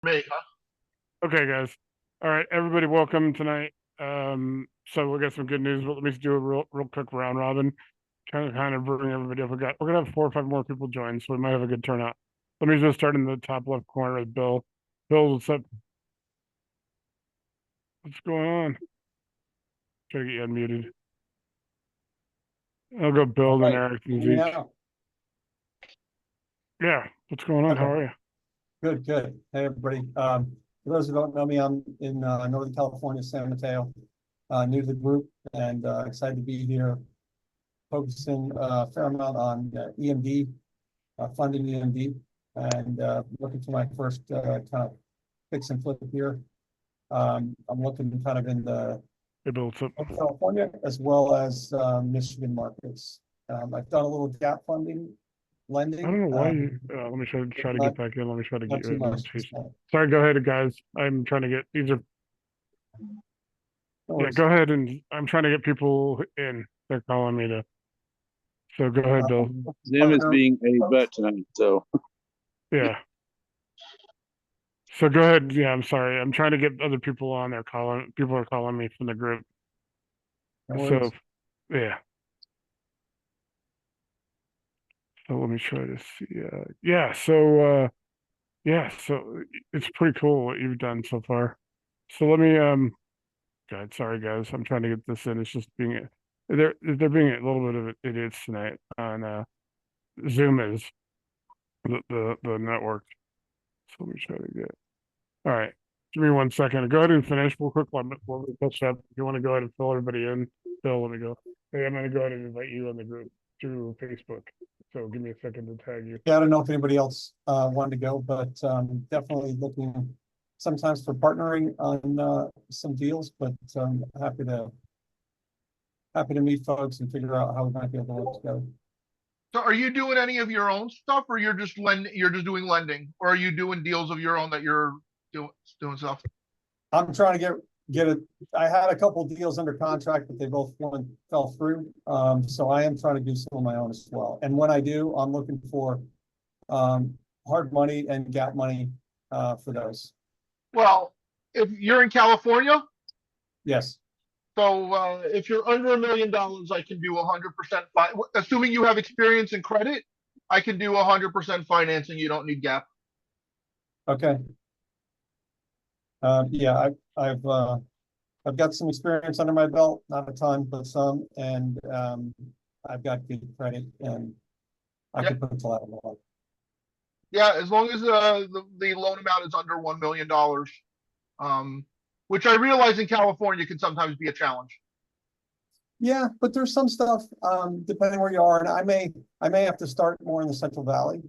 Me, huh? Okay, guys. All right, everybody, welcome tonight. So we got some good news, but let me just do a real quick round robin, kind of bring everybody up. We're gonna have 4 or 5 more people join, so we might have a good turnout. Let me just start in the top left corner with Bill. Bill, what's up? What's going on? Try to get you unmuted. I'll go All Bill, then right. Eric, and Hear me Zeke. now? Yeah, what's going on? How Okay. are you? Good, good. Hey, everybody. For those who don't know me, I'm in Northern California, San Mateo, new to the group, and excited to be here, focusing a fair amount on EMD, funding EMD, and looking for my first kind of fix and flip here. I'm looking kind of in the Hey, Bill, what's up? California as well as Michigan markets. I've done a little gap funding I don't lending. know why you. Let me try to Not get back in. Let me try to get not you too an much this invitation. time. Sorry, go ahead, guys. I'm trying to get these are. No Yeah, worries. go ahead, and I'm trying to get people in. They're calling me to. So go ahead, Bill. Zoom is Partner being a folks. butt tonight, so Yeah. So go ahead. Yeah, I'm sorry. I'm trying to get other people on there calling. People are calling me from the group. No So worries. yeah. So let me try to see. Yeah. So yeah. So it's pretty cool what you've done so far. So let me God, sorry guys. I'm trying to get this in. It's just being they're being a little bit of idiots tonight on Zoom is the network. So let me try to get. All right. Give me 1 second. Go ahead and finish. We'll quick one. We'll catch up. If you want to go ahead and fill everybody in, Phil, let me go. Hey, I'm going to go ahead and invite you on the group through Facebook. So give me a second to tag you. Yeah, I don't know if anybody else wanted to go, but definitely looking sometimes for partnering on some deals, but happy to meet folks and figure out how we might be able to work together. So, are you doing any of your own stuff, or You're just doing lending, or are you doing deals of your own that you're doing doing stuff? I'm trying to get it. I had a couple of deals under contract, but they both fell through. So I am trying to do some of my own as well. And when I do, I'm looking for hard money and gap money for those. Well, if you're in California, Yes. so if you're under $1 million, I can do 100%. Assuming you have experience in credit, I can do 100% financing. You don't need gap. Okay. Yeah, I've got some experience under my belt, not a ton, but some, and I've got good credit, and I Yeah, could put collateral on. yeah. As long as the loan amount is under $1 million, um, which I realize in California can sometimes be a challenge. Yeah, but there's some stuff, depending where you are, and I may have to start more in the Central Valley,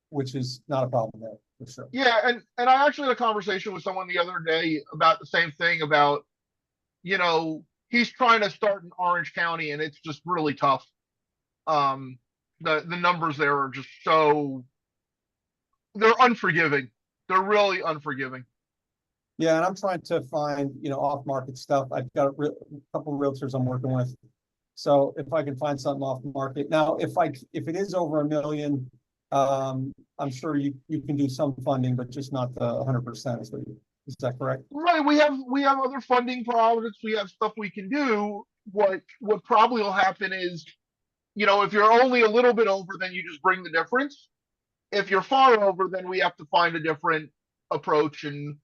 which is not a problem there for sure. Yeah, and I actually had a conversation with someone the other day about the same thing about, he's trying to start in Orange County and it's just really tough. The numbers there are just so they're unforgiving. They're really unforgiving. Yeah, and I'm trying to find, off-market stuff. I've got a couple of realtors I'm working with. So if I can find something off the market. Now, if it is over 1 million, I'm sure you can do some funding, but just not the 100%. Is that correct? Right. We have other funding products. We have stuff we can do. What probably will happen is, if you're only a little bit over, then you just bring the difference. If you're far over, then we have to find a different approach. And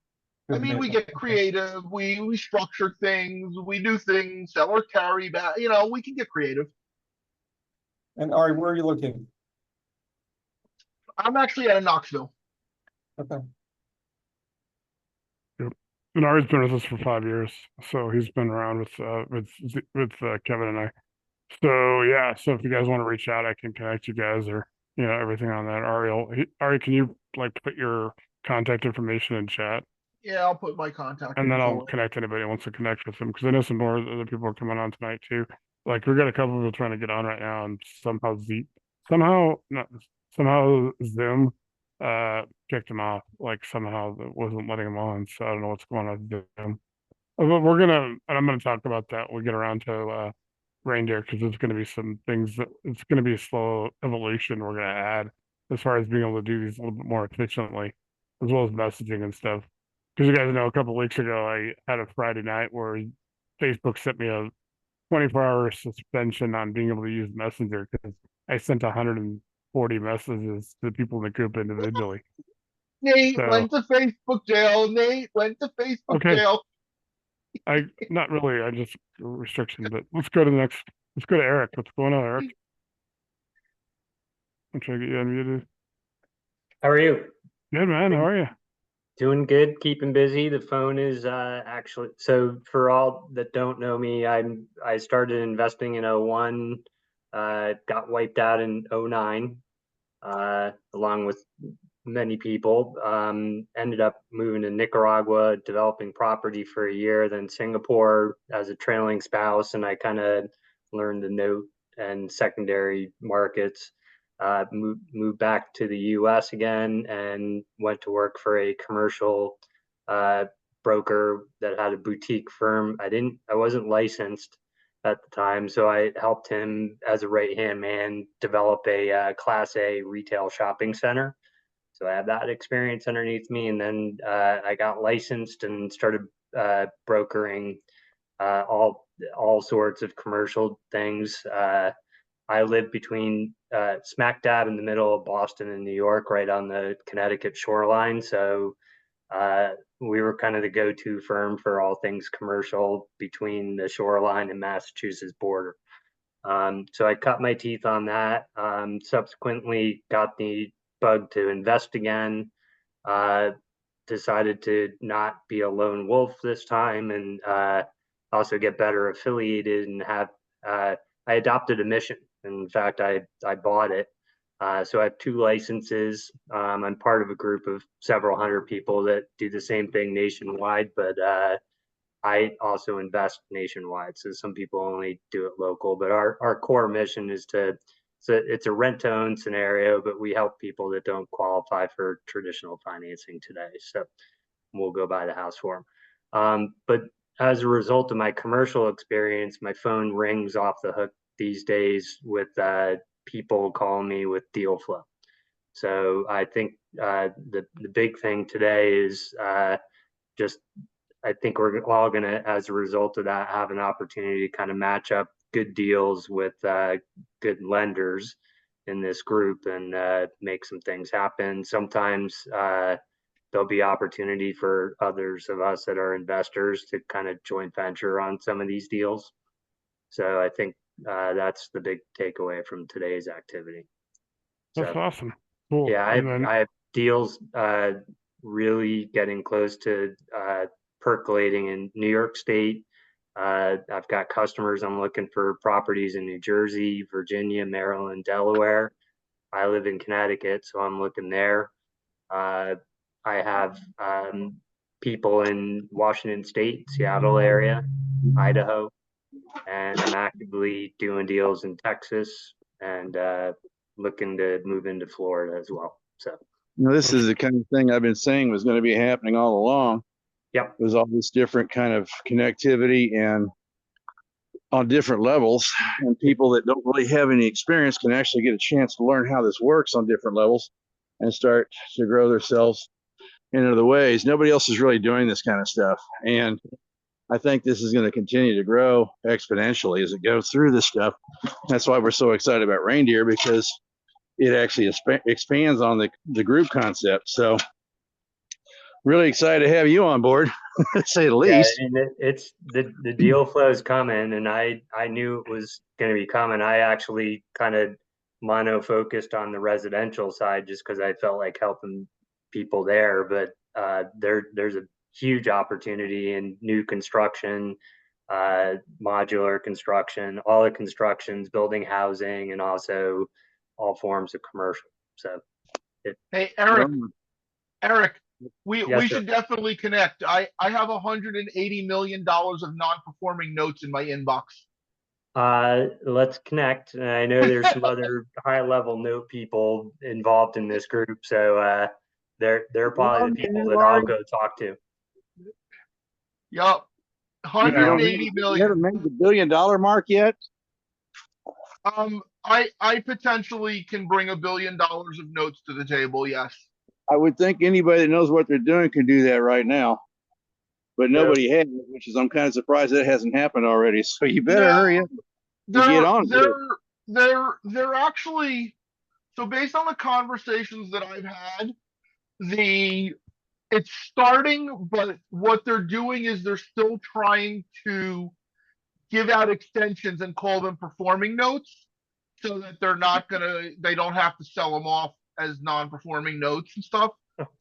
I Good mean, we vehicle. get Okay. creative. We structure things. We do things. Sell or carry back. We can get creative. And Ari, where are you looking? I'm actually out of Knoxville. Okay. Yep. And Ari's been with us for 5 years, so he's been around with Kevin and I. So yeah, so if you guys want to reach out, I can connect you guys or everything on that. Ari, can you like put your contact information in chat, Yeah, I'll put my contact and then I'll info. connect anybody who wants to connect with him because I know some more other people are coming on tonight too. Like we got a couple of people trying to get on right now, and somehow not somehow Zoom kicked him off. Like somehow it wasn't letting him on. So I don't know what's going on with Zoom. But I'm gonna talk about that when we get around to reindeer because there's going to be some things that it's going to be a slow evolution we're going to add as far as being able to do these a little bit more efficiently. as well as messaging and stuff. Because you guys know, a couple weeks ago, I had a Friday night where Facebook sent me a 24-hour suspension on being able to use Messenger because I sent 140 messages to the people in the group individually. Nate So, went to Facebook jail. Nate went to Facebook okay, jail. not really, I just restriction, but let's go to the next. Let's go to Eric. What's going on, Eric? I'm trying to get you unmuted. How are you? Good, man. How are you? Doing good, keeping busy. The phone is actually, so for all that don't know me, I started investing in '01, got wiped out in '09, along with many people. Ended up moving to Nicaragua, developing property for a year, then Singapore as a trailing spouse, and I kind of learned the note and secondary markets. Moved back to the U.S. again and went to work for a commercial uh, broker that had a boutique firm. I wasn't licensed at the time, so I helped him as a right-hand man develop a Class A retail shopping center. So I have that experience underneath me, and then I got licensed and started brokering all sorts of commercial things. I live between smack dab in the middle of Boston and New York, right on the Connecticut shoreline. So we were kind of the go-to firm for all things commercial between the shoreline and Massachusetts border. So I cut my teeth on that. Subsequently, got the bug to invest again. Decided to not be a lone wolf this time, and also get better affiliated and have. I adopted a mission. In fact, I bought it. So I have 2 licenses. I'm part of a group of several hundred people that do the same thing nationwide, but I also invest nationwide. So some people only do it local, but our core mission is it's a rent to own scenario, but we help people that don't qualify for traditional financing today. So we'll go buy the house for them. But as a result of my commercial experience, my phone rings off the hook these days with people calling me with deal flow. So I think the big thing today is just I think we're all going to, as a result of that, have an opportunity to kind of match up good deals with good lenders in this group and make some things happen. Sometimes there'll be opportunity for others of us that are investors to kind of joint venture on some of these deals. So I think that's the big takeaway from today's activity. That's So, awesome. Cool. yeah, And then, I have deals really getting close to percolating in New York State. I've got customers. I'm looking for properties in New Jersey, Virginia, Maryland, Delaware. I live in Connecticut, so I'm looking there. I have people in Washington State, Seattle area, Idaho, and I'm actively doing deals in Texas and looking to move into Florida as well. So, this is the kind of thing I've been saying was going to be happening all along. yep. There's all this different kind of connectivity and on different levels, and people that don't really have any experience can actually get a chance to learn how this works on different levels and start to grow themselves in other ways. Nobody else is really doing this kind of stuff. And I think this is going to continue to grow exponentially as it goes through this stuff. That's why we're so excited about Reindeer, because it actually expands on the group concept. So really excited to have you on board, to say the least. Yeah, and it's the deal flow is coming, and I knew it was going to be coming. I actually kind of mono focused on the residential side just because I felt like helping people there. But there's a huge opportunity in new construction, modular construction, all the constructions, building housing, and also all forms of commercial. So, Hey, Eric, yes, we sir. should definitely connect. I have $180 million of non-performing notes in my inbox. Let's connect. I know there's some other high level note people involved in this group, so they're probably the people that I'll go talk to. Yup. You 180 haven't million. made the $1 billion mark yet? I potentially can bring $1 billion of notes to the table, yes. I would think anybody that knows what they're doing can do that right now, but nobody has, which is I'm kind of surprised that hasn't happened already. So you better No, hurry up and get they're on with it. they're actually, so based on the conversations that I've had, the it's starting, but what they're doing is they're still trying to give out extensions and call them performing notes so that they don't have to sell them off as non-performing notes and stuff.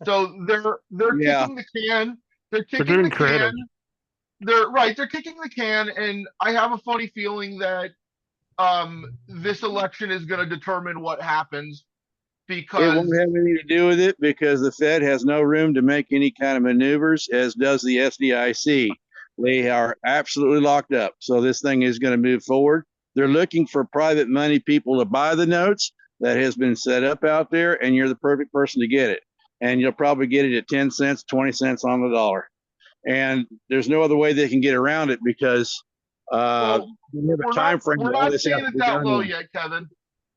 So they're Yeah, kicking the can. They're They're kicking getting the creative. can. They're kicking the can, and I have a funny feeling that this election is going to determine what happens it won't because have anything to do with it because the Fed has no room to make any kind of maneuvers, as does the SDIC. They are absolutely locked up. So this thing is going to move forward. They're looking for private money people to buy the notes. That has been set up out there, and you're the perfect person to get it. And you'll probably get it at 10 cents, 20 cents on the dollar. And there's no other way they can get around it because well, we have a time frame we're that all not this has seeing to it be that done low in. yet, Kevin.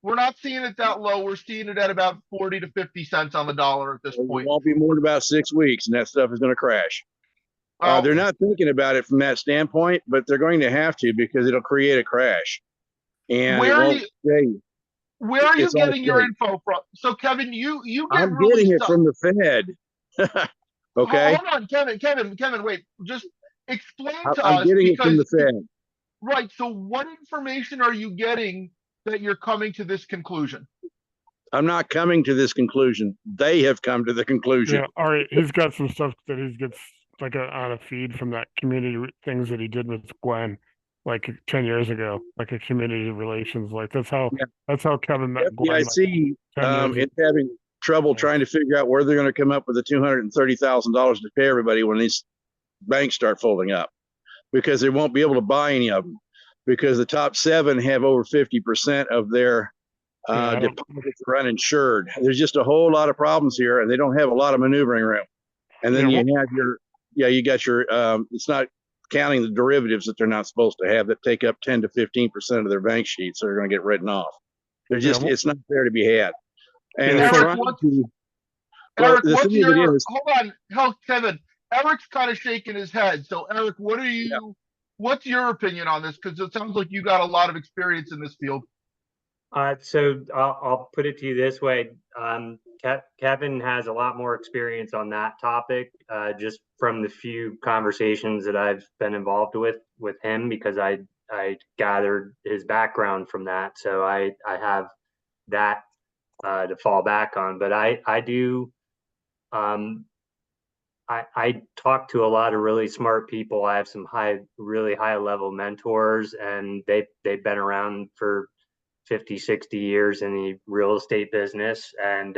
We're not seeing it that low. We're seeing it at about 40 to 50 cents on the dollar at this It point. won't be more than about 6 weeks, and that stuff is going to crash. Well, They're not thinking about it from that standpoint, but they're going to have to because it'll create a crash, and it where are won't you stay. where are you It's all getting your straight. info from? So Kevin, you get I'm really getting it stuck. from the Fed. Okay, Hold on, Kevin, wait. Just explain to I'm us getting it from because the Fed. right. So what information are you getting that you're coming to this conclusion? I'm not coming to this conclusion. They have come to the conclusion. Yeah, all right. He's got some stuff that he gets like on a feed from that things that he did with Gwen like 10 years ago, like a community relations. Like Yeah. that's how Kevin met Gwen like FDIC 10 years is having trouble ago. trying to figure out where they're going to come up with the $230,000 to pay everybody when these banks start folding up, because they won't be able to buy any of them because the top 7 have over 50% of their Yeah, deposits are uninsured. There's just a whole lot of problems here, and they don't have a lot of maneuvering room. And then yeah, you have you got your, it's not counting the derivatives that they're not supposed to have that take up 10 to 15% of their bank sheets that are going to get written off. They're just, yeah, it's not there to be had. And yeah. they're So Eric, trying to, well, Eric, the what's thing of it your is, hold on, hell, Kevin. Eric's kind of shaking his head. So Eric, yeah, what's your opinion on this? Because it sounds like you got a lot of experience in this field. So I'll put it to you this way. Kevin has a lot more experience on that topic, just from the few conversations that I've been involved with him, because I gathered his background from that. So I have that to fall back on. But I do, I talk to a lot of really smart people. I have some really high level mentors, and they've been around for 50, 60 years in the real estate business. And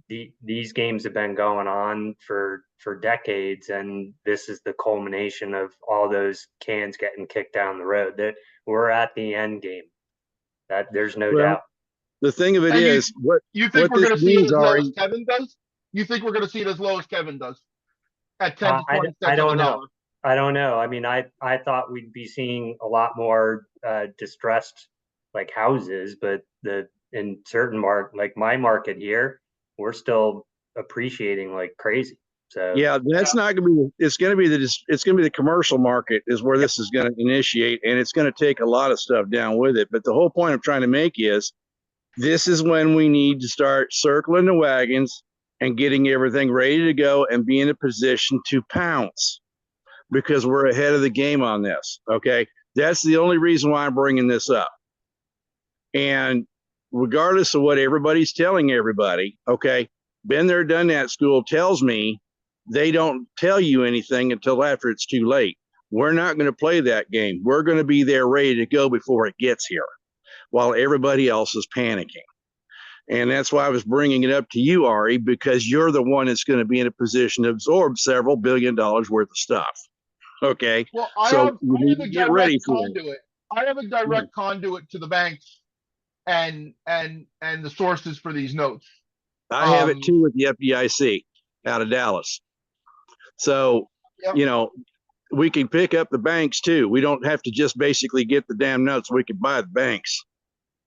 these games have been going on for decades. And this is the culmination of all those cans getting kicked down the road. That we're at the end game. That there's no well, doubt. the thing of it And is, you think what we're this going to see it means, as low Ari, as Kevin does? You think we're going to see it as low as Kevin does at 10 to 20 I cents on the don't know. dollar? I don't know. I mean, I thought we'd be seeing a lot more distressed like houses, but in certain like my market here, we're still appreciating like crazy. So yeah, that's not going to be. It's going to be the commercial market is where yep. this is going to initiate, and it's going to take a lot of stuff down with it. But the whole point I'm trying to make is, this is when we need to start circling the wagons and getting everything ready to go and be in a position to pounce, because we're ahead of the game on this. Okay, that's the only reason why I'm bringing this up. And regardless of what everybody's telling everybody, okay, been there, done that school tells me they don't tell you anything until after it's too late. We're not going to play that game. We're going to be there ready to go before it gets here, while everybody else is panicking. And that's why I was bringing it up to you, Ari, because you're the one that's going to be in a position to absorb several $1 billion worth of stuff. Okay, Well, so you need have to a get ready direct for it. conduit. I have a direct conduit to the banks and the sources for these notes. I have it too with the FDIC out of Dallas. So, Yep. you know, we can pick up the banks too. We don't have to just basically get the damn notes. We can buy the banks.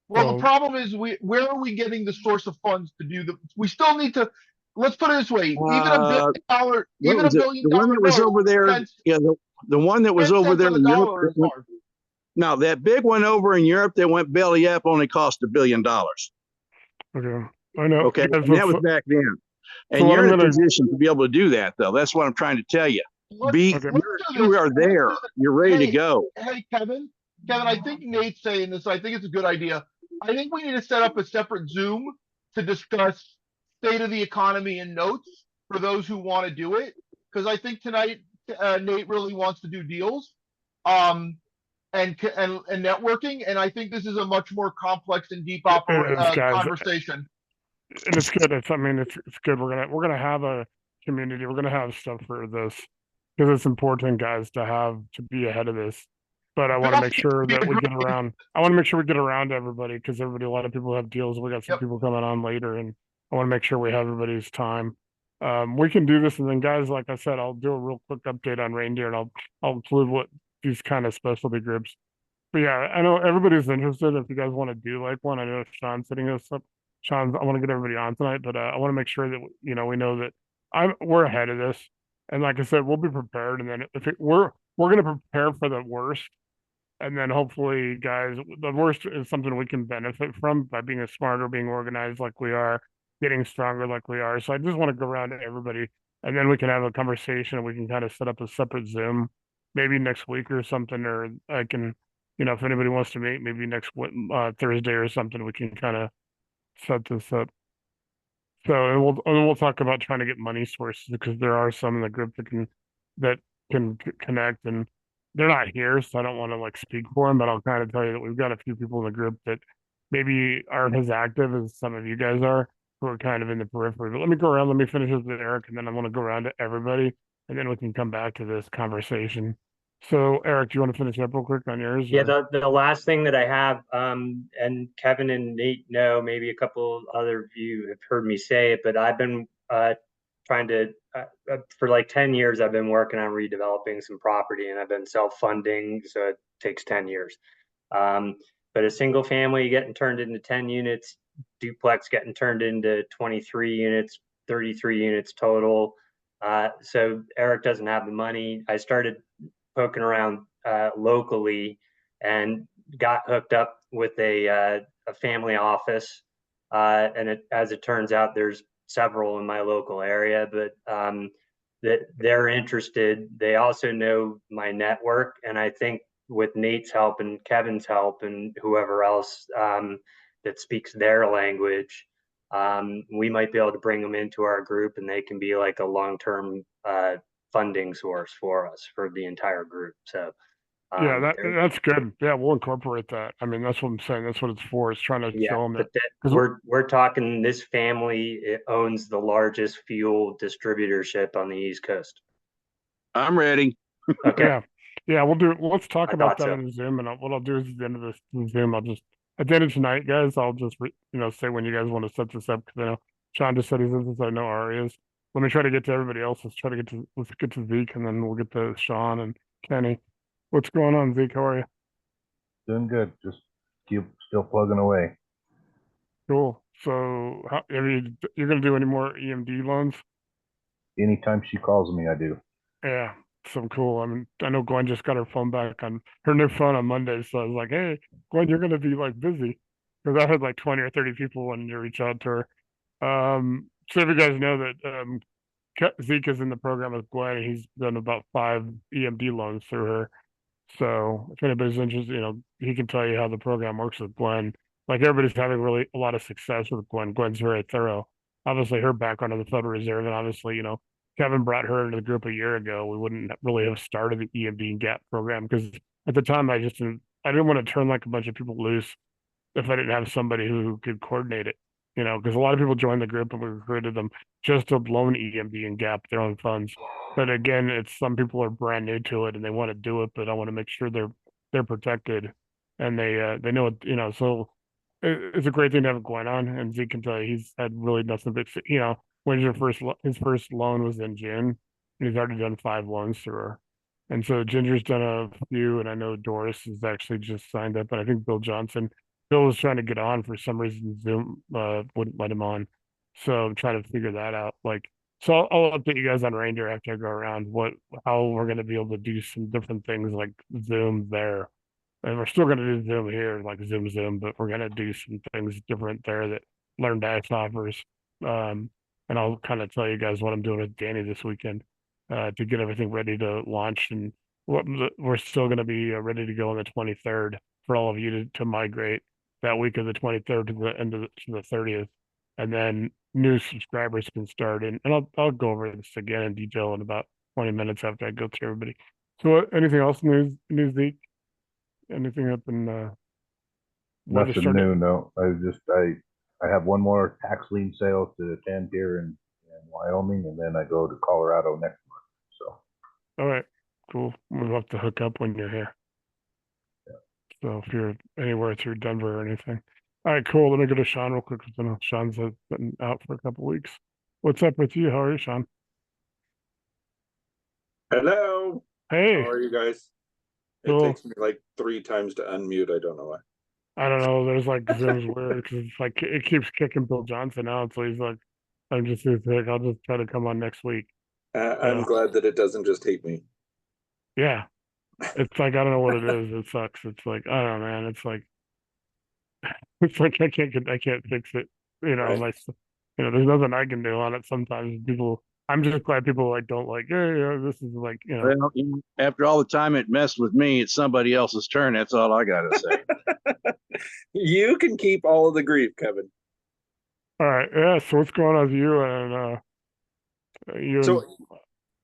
Well, Well, the problem is where are we getting the source of funds to do we still need to, let's put it this way, What even a was it? billion The one dollar that was note, over there. cents, Yeah, the one that was 10 over cents there on the in Europe. dollar is hard. No, that big one over in Europe that went belly up only cost $1 billion. Okay. I know. Okay, Guys, and that was back then. so And what you're I'm in a gonna, position to be able to do that, though. That's what I'm trying to tell you. okay. Let's do You this. are there. You're ready to Hey, go. hey, Kevin, I think Nate's saying this. I think it's a good idea. I think we need to set up a separate Zoom to discuss state of the economy and notes for those who want to do it. Because I think tonight Nate really wants to do deals, and networking. And I think this is a much more complex and deep It is, guys, conversation. and it's good. I mean, it's good. We're gonna have a community. We're gonna have stuff for this because it's important, guys, to be ahead of this. But I want to make sure that we get around. I want to make sure we get around to everybody because everybody, a lot of people have deals. We got some Yep. people coming on later, and I want to make sure we have everybody's time. We can do this, and then, guys, like I said, I'll do a real quick update on reindeer, and I'll include what these kind of specialty groups. But yeah, I know everybody's interested. If you guys want to do like one, I know Sean's setting this up. Sean's, I want to get everybody on tonight, but I want to make sure that we know that we're ahead of this. And like I said, we'll be prepared. And then we're going to prepare for the worst, and then hopefully, guys, the worst is something we can benefit from by being smarter, being organized like we are, getting stronger like we are. So I just want to go around to everybody, and then we can have a conversation, and we can kind of set up a separate Zoom, maybe next week or something, or I can, if anybody wants to meet, maybe next Thursday or something, we can kind of set this up. So and we'll talk about trying to get money sources because there are some in the group that can connect, and they're not here, so I don't want to like speak for them, but I'll kind of tell you that we've got a few people in the group that maybe aren't as active as some of you guys are, who are kind of in the periphery. But let me go around, let me finish with Eric, and then I want to go around to everybody, and then we can come back to this conversation. So Eric, do you want to finish up real quick on yours? Yeah, the last thing that I have, and Kevin and Nate know, maybe a couple other of you have heard me say it, but I've been trying to, for like 10 years, I've been working on redeveloping some property, and I've been self-funding, so it takes 10 years. But a single family getting turned into 10 units, duplex getting turned into 23 units, 33 units total. So Eric doesn't have the money. I started poking around locally and got hooked up with a family office. And as it turns out, there's several in my local area, but that they're interested. They also know my network, and I think with Nate's help and Kevin's help and whoever else that speaks their language, we might be able to bring them into our group, and they can be like a long-term funding source for us for the entire group. So yeah, that's good. Yeah, we'll incorporate that. I mean, that's what I'm saying. That's what it's for. It's trying to yeah, show them but that that because we're talking this family, it owns the largest fuel distributorship on the East Coast. I'm ready. Okay, yeah, yeah, we'll do. Let's talk I about thought that so. in the Zoom, and what I'll do is at the end of this Zoom, I'll just at the end of tonight, guys, I'll just say when you guys want to set this up because I know Sean just said he's in this. I know Ari is. Let me try to get to everybody else. Let's get to Zeke, and then we'll get to Sean and Kenny. What's going on, Zeke? How are you? Doing good. Just keep still plugging away. Cool. So, you're gonna do any more EMD loans? Anytime she calls me, I do. Yeah, so cool. I mean, I know Gwen just got her phone back on her new phone on Monday, so I was like, "Hey, Gwen, you're gonna be like busy," because I had like 20 or 30 people wanting to reach out to her. So if you guys know that Zeke is in the program with Gwen, he's done about 5 EMD loans through her. So if anybody's interested, he can tell you how the program works with Gwen. Like everybody's having really a lot of success with Gwen. Gwen's very thorough. Obviously, her background in the Federal Reserve, and obviously, Kevin brought her into the group a year ago. We wouldn't really have started the EMD and GAP program because at the time I didn't want to turn like a bunch of people loose if I didn't have somebody who could coordinate it. Because a lot of people joined the group and we recruited them just to loan EMD and GAP their own funds. But again, it's some people are brand new to it and they want to do it, but I want to make sure they're protected and they know it. So it's a great thing to have going on. And Zeke can tell you he's had really nothing but when his first loan was in June, and he's already done 5 loans through her. And so Ginger's done a few, and I know Doris has actually just signed up, and I think Bill was trying to get on for some reason. Zoom wouldn't let him on. So I'm trying to figure that out. Like, so I'll update you guys on Reindeer after I go around how we're going to be able to do some different things like Zoom there. And we're still going to do Zoom here, like Zoom, but we're going to do some things different there that LearnDash offers. Um, and I'll kind of tell you guys what I'm doing with Danny this weekend to get everything ready to launch. And we're still going to be ready to go on the 23rd for all of you to migrate that week of the 23rd to the end of to the 30th. And then new subscribers can start in. And I'll go over this again in detail in about 20 minutes after I go through everybody. So anything else news Zeke? Anything up in weather Nothing started? new, no. I have one more tax lien sale to attend here in Wyoming, and then I go to Colorado next month. So All right, cool. We'll have to hook up when you're here. So if you're anywhere through Denver or anything. All right, cool. Let me go to Sean real quick because I know Sean's been out for a couple weeks. What's up with you? How are you, Sean? Hello. How Hey, are you guys? It cool. takes me like 3 times to unmute. I don't know why. I don't know. There's like Zoom's weird because it's like it keeps kicking Bill Johnson out. So he's like, I'm just like, I'll just try to come on next week. I'm So glad that it doesn't just hate me. yeah, it's like I don't know what it is. It sucks. It's like I don't know, man. It's like it's like I can't fix it. Right. There's nothing I can do on it. Sometimes I'm just glad people like don't like, hey, this is like, Well, after all the time it messed with me, it's somebody else's turn. That's all I got to say. You can keep all of the grief, Kevin. all right, yeah. So what's going on with you and you and So,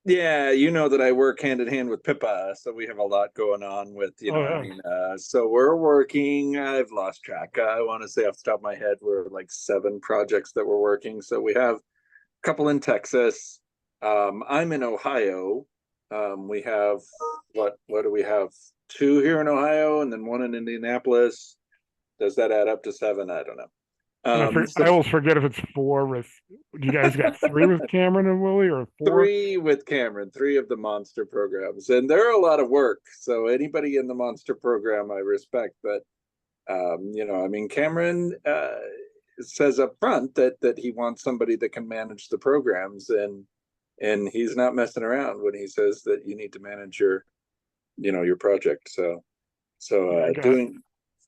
yeah, you know that I work hand in hand with Pippa, so we have a lot going on with, oh I yeah, mean, so we're working, I've lost track. I want to say off the top of my head, we're like 7 projects that we're working. So we have a couple in Texas. I'm in Ohio. We have what do we have? 2 here in Ohio and then 1 in Indianapolis. Does that add up to 7? I don't know. So I always forget if it's 4 with. You guys got 3 with Cameron and Willie or 4? 3 with Cameron, 3 of the monster programs, and they're a lot of work. So anybody in the monster program, I respect, but I mean, Cameron says up front that he wants somebody that can manage the programs, and he's not messing around when he says that you need to manage your project. So I got doing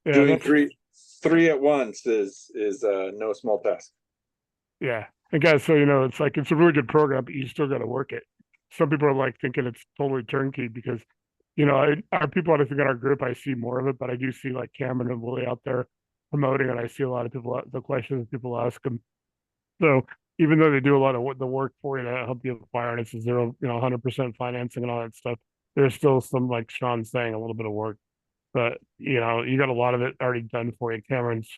yeah. doing That's three at once is no small task. yeah. And guys, so it's like it's a really good program, but you still got to work it. Some people are like thinking it's totally turnkey because our people I think in our group I see more of it, but I do see like Cameron and Willie out there promoting, and I see a lot of people the questions people ask them. So even though they do a lot of the work for you to help you acquire, and it's a 100% financing and all that stuff, there's still some, like Sean's saying, a little bit of work. But you got a lot of it already done for you. Cameron's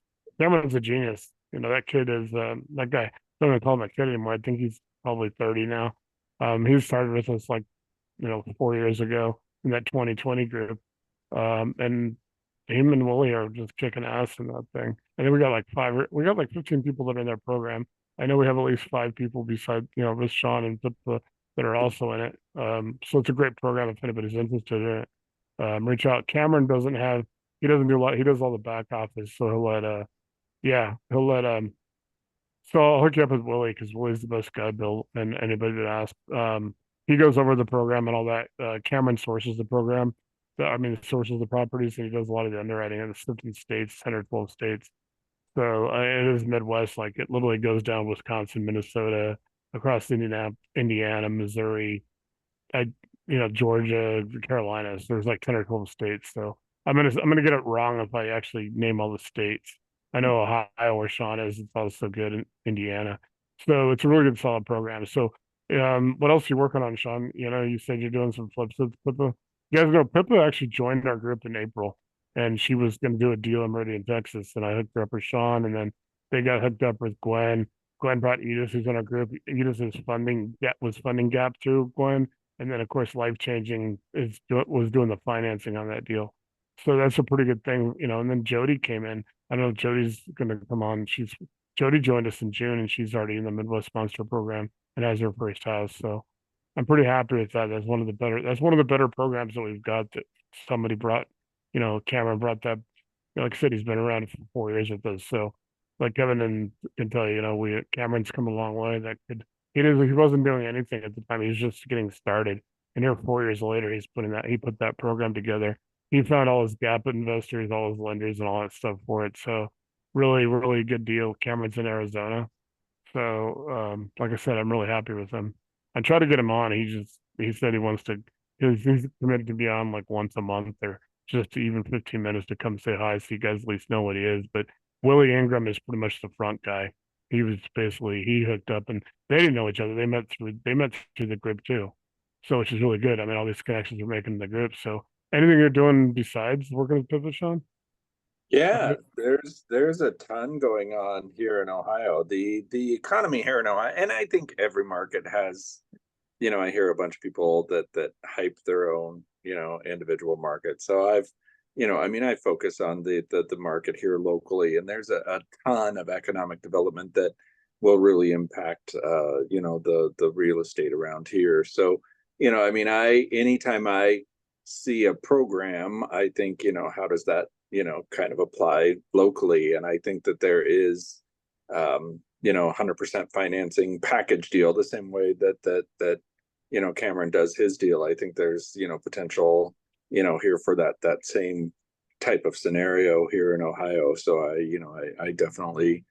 a genius. That kid is that guy. I don't even call him a kid anymore. I think he's probably 30 now. He started with us like 4 years ago in that 2020 group. And him and Willie are just kicking ass in that thing. And then we got like 15 people that are in their program. I know we have at least 5 people beside, with Sean and Pippa that are also in it. So it's a great program if anybody's interested in it. Reach out. Cameron he doesn't do a lot. He does all the back office. So he'll let, so I'll hook you up with Willie because Willie's the best guy, Bill, and anybody that asks. He goes over the program and all that. Cameron sources the program. Sources the properties, and he does a lot of the underwriting in the 15 states, 10 or 12 states. So it is Midwest. Like it literally goes down Wisconsin, Minnesota, across Indiana, Missouri, Georgia, the Carolinas. There's like 10 or 12 states. So I'm gonna get it wrong if I actually name all the states. I know Ohio where Sean is, it's also good in Indiana. So it's a really good solid program. So what else are you working on, Sean? You said you're doing some flips with Pippa. You guys know Pippa actually joined our group in April and she was gonna do a deal in Meridian, Texas, and I hooked her up with Sean and then they got hooked up with Gwen. Gwen brought Edith, who's in our group. Edith is funding gap through Gwen, and then of course Life Changing was doing the financing on that deal. So that's a pretty good thing, And then Jody came in. I don't know if Jody's going to come on. Jody joined us in June, and she's already in the Midwest Monster program and has her first house. So I'm pretty happy with that. That's one of the better programs that we've got that somebody brought. Cameron brought that. Like I said, he's been around for 4 years with us. So like Kevin and can tell you, Cameron's come a long way. He wasn't doing anything at the time. He was just getting started. And here 4 years later, he put that program together. He found all his gap investors, all his lenders, and all that stuff for it. So really, really good deal. Cameron's in Arizona. So like I said, I'm really happy with him. I tried to get him on. He said he wants to. He's committed to be on like once a month or just even 15 minutes to come say hi, so you guys at least know what he is. But Willie Ingram is pretty much the front guy. He hooked up, and they didn't know each other. They met through the group too, so which is really good. I mean, all these connections are making in the group. So anything you're doing besides working with Pivot, Sean? Yeah, there's a ton going on here in Ohio. The economy here in Ohio, and I think every market has, I hear a bunch of people that hype their own, individual market. So I focus on the market here locally, and there's a ton of economic development that will really impact the real estate around here. So, anytime I see a program, I think, how does that kind of apply locally? And I think that there is 100% financing package deal, the same way that Cameron does his deal. I think there's potential here for that same type of scenario here in Ohio. So I definitely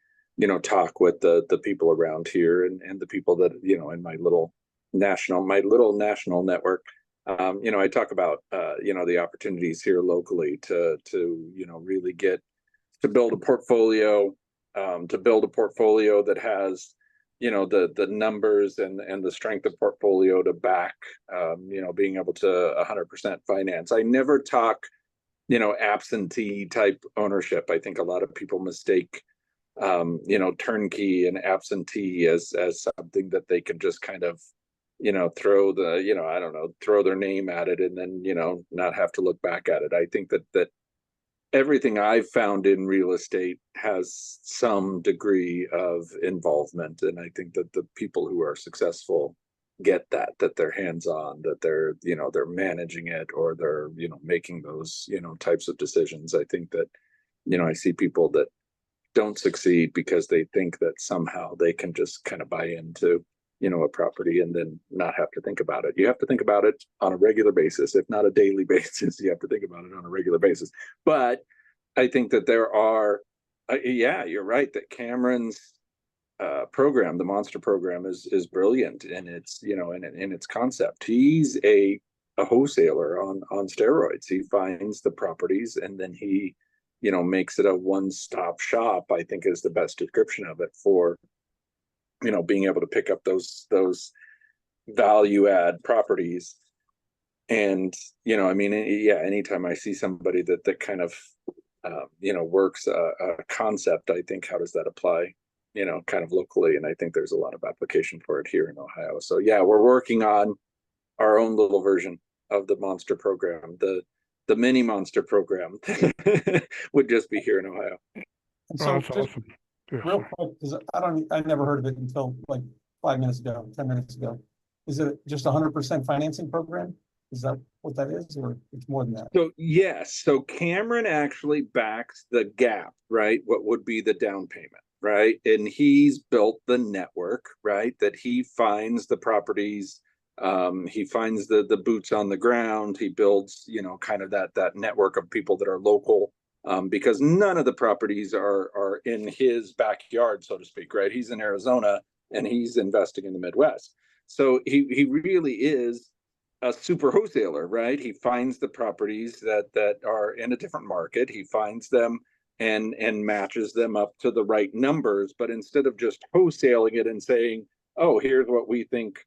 talk with the people around here and the people that in my little national network. I talk about the opportunities here locally to really get to build a portfolio, that has the numbers and the strength of portfolio to back being able to 100% finance. I never talk absentee type ownership. I think a lot of people mistake turnkey and absentee as something that they can just kind of throw throw their name at it and then not have to look back at it. I think that everything I've found in real estate has some degree of involvement, and I think that the people who are successful get that they're hands-on, that they're managing it, or they're making those types of decisions. I think that I see people that don't succeed because they think that somehow they can just kind of buy into a property and then not have to think about it. You have to think about it on a regular basis, if not a daily basis. You have to think about it on a regular basis. But I think that there are, you're right, that Cameron's program, the Monster program, is brilliant in its in its concept. He's a wholesaler on steroids. He finds the properties and then he makes it a one-stop shop, I think is the best description of it, for being able to pick up those value add properties. And anytime I see somebody that kind of works a concept, I think, how does that apply kind of locally? And I think there's a lot of application for it here in Ohio. So yeah, we're working on our own little version of the Monster program. The mini Monster program would just be here in Ohio. And so That's just awesome. Yeah. real quick, because I never heard of it until like 5 minutes ago, 10 minutes ago. Is it just 100% financing program? Is that what that is, or it's more than that? So yes, so Cameron actually backs the gap, right? What would be the down payment, right? And he's built the network, right? That he finds the properties, he finds the boots on the ground. He builds, kind of that network of people that are local. Because none of the properties are in his backyard, so to speak, right? He's in Arizona and he's investing in the Midwest. So he really is a super wholesaler, right? He finds the properties that are in a different market. He finds them and matches them up to the right numbers. But instead of just wholesaling it and saying, oh, here's what we think,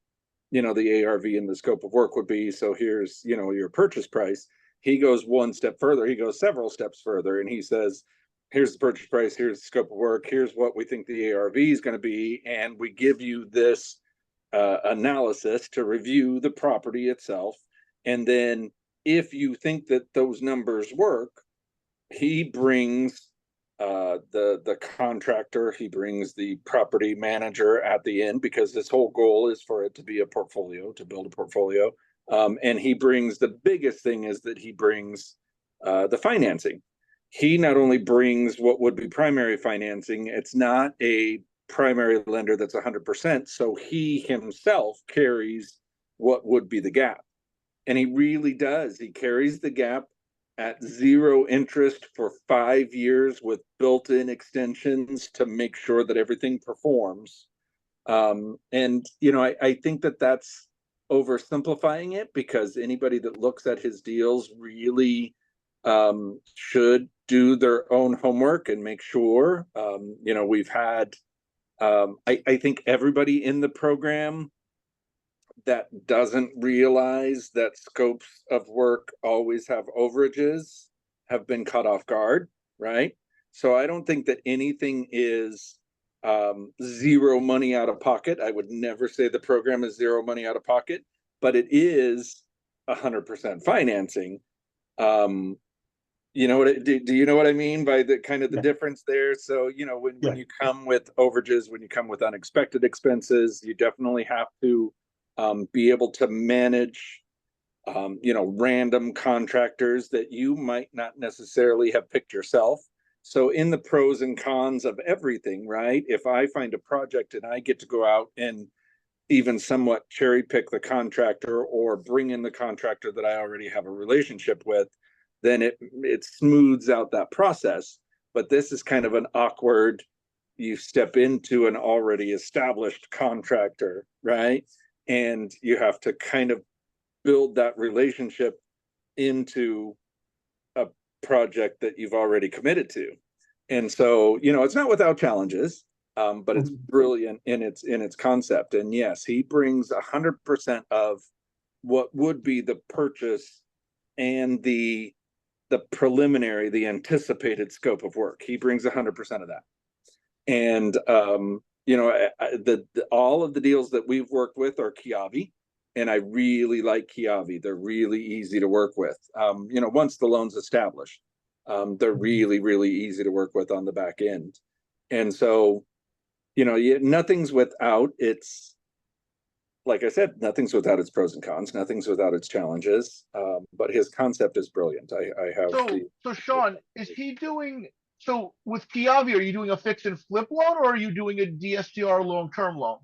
the ARV and the scope of work would be, so here's, your purchase price. He goes one step further. He goes several steps further, and he says, here's the purchase price, here's the scope of work, here's what we think the ARV is going to be, and we give you this analysis to review the property itself. And then if you think that those numbers work, he brings the contractor, he brings the property manager at the end, because his whole goal is for it to be a portfolio, to build a portfolio. And he brings, the biggest thing is that he brings the financing. he not only brings what would be primary financing, it's not a primary lender that's 100%. So he himself carries what would be the gap. And he really does. He carries the gap at zero interest for 5 years with built-in extensions to make sure that everything performs. And, you know, I think that that's oversimplifying it, because anybody that looks at his deals really should do their own homework and make sure. You know, we've had, I think everybody in the program that doesn't realize that scopes of work always have overages have been caught off guard, right? So I don't think that anything is zero money out of pocket. I would never say the program is zero money out of pocket, but it is 100% financing. You know what? Do you know what I mean by the kind of the difference there? So, you know, when you come with overages, when you come with unexpected expenses, you definitely have to be able to manage, you know, random contractors that you might not necessarily have picked yourself. So in the pros and cons of everything, right? If I find a project and I get to go out and even somewhat cherry pick the contractor or bring in the contractor that I already have a relationship with, then it smooths out that process. But this is kind of an awkward, you step into an already established contractor, right? And you have to kind of build that relationship into a project that you've already committed to. And so, you know, it's not without challenges, but it's brilliant in its concept. And yes, he brings 100% of what would be the purchase and the preliminary, the anticipated scope of work. He brings 100% of that. And you know, all of the deals that we've worked with are Kiavi, and I really like Kiavi. They're really easy to work with. You know, once the loan's established, they're really, really easy to work with on the back end. And so, you know, nothing's without its, like I said, nothing's without its pros and cons. Nothing's without its challenges. But his concept is brilliant. I have So Sean, is he doing, so with Kiavi, are you doing a fix and flip loan, or are you doing a DSCR long-term loan?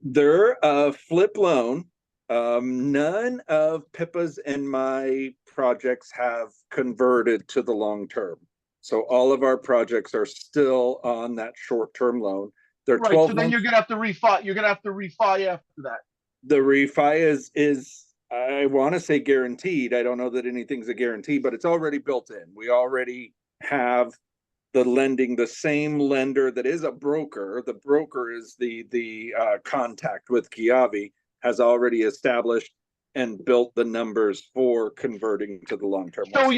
They're a flip loan. None of Pippa's and my projects have converted to the long term. So all of our projects are still on that short-term loan. They're Right, 12 so then months. you're gonna have to refi, you're gonna have to refi after that. The refi is I want to say guaranteed. I don't know that anything's a guarantee, but it's already built in. We already have the lending, the same lender that is a broker. The broker is the contact with Kiavi, has already established and built the numbers for converting to the long term. So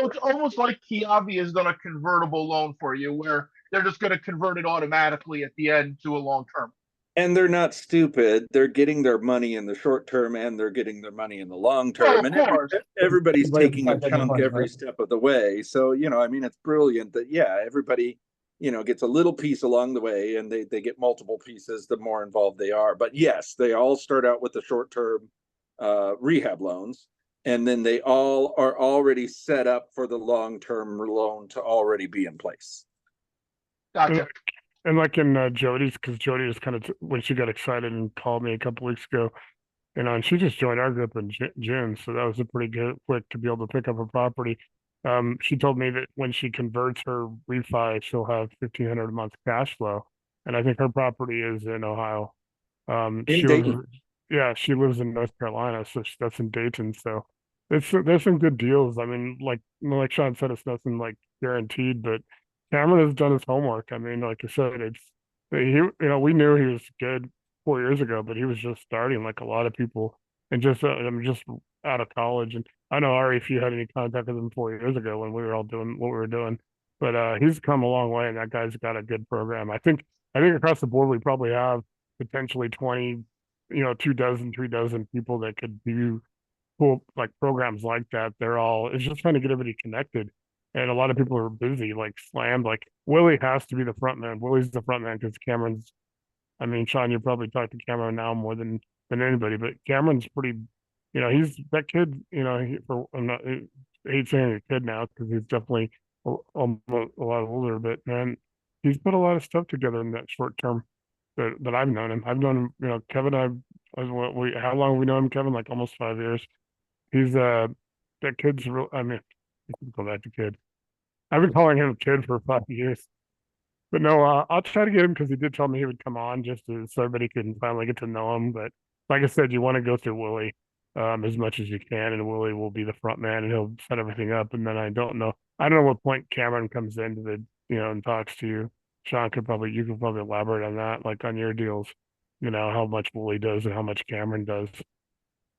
it's almost like Kiavi has done a convertible loan for you, where they're just gonna convert it automatically at the end to a long term. And they're not stupid. They're getting their money in the short term and they're getting their money in the long Oh, term. of And course. everybody's Everybody taking a protect their chunk money, every right? step of the way. So, you know, I mean, it's brilliant that, yeah, everybody, you know, gets a little piece along the way, and they get multiple pieces the more involved they are. But yes, they all start out with the short term rehab loans. And then they all are already set up for the long term loan to already be in place. Gotcha. And like in Jody's, because Jody was kind of when she got excited and called me a couple weeks ago, you know, and she just joined our group in June, so that was a pretty good quick to be able to pick up a property. She told me that when she converts her refi, she'll have 1,500 a month cash flow, and I think her property is in Ohio. In Dayton. Yeah, she lives in North Carolina, so that's in Dayton. So there's some good deals. I mean, like Sean said, it's nothing like guaranteed, but Cameron has done his homework. I mean, like I said, you know, we knew he was good 4 years ago, but he was just starting like a lot of people, and just I mean, just out of college. And I know Ari, if you had any contact with him 4 years ago when we were all doing what we were doing, but he's come a long way, and that guy's got a good program. I think across the board we probably have potentially 20, you know, 2 dozen, 3 dozen people that could do cool like programs like that. It's just trying to get everybody connected. And a lot of people are busy, like slammed. Like Willie has to be the front man. Willie's the front man because Cameron's, I mean, Sean, you probably talk to Cameron now more than anybody, but Cameron's pretty, you know, he's that kid, you know, I'm not, I hate saying a kid now because he's definitely a lot older, but man, he's put a lot of stuff together in that short term that I've known him. I've known him, Kevin. How long have we known him, Kevin? Like almost 5 years. He's that kid's real. I mean, you can call that the kid. I've been calling him a kid for 5 years. But no, I'll try to get him because he did tell me he would come on just so everybody can finally get to know him. But like I said, you want to go through Willie as much as you can, and Willie will be the front man and he'll set everything up. And then I don't know what point Cameron comes into and talks to you. Sean you could probably elaborate on that, like on your deals, how much Willie does and how much Cameron does.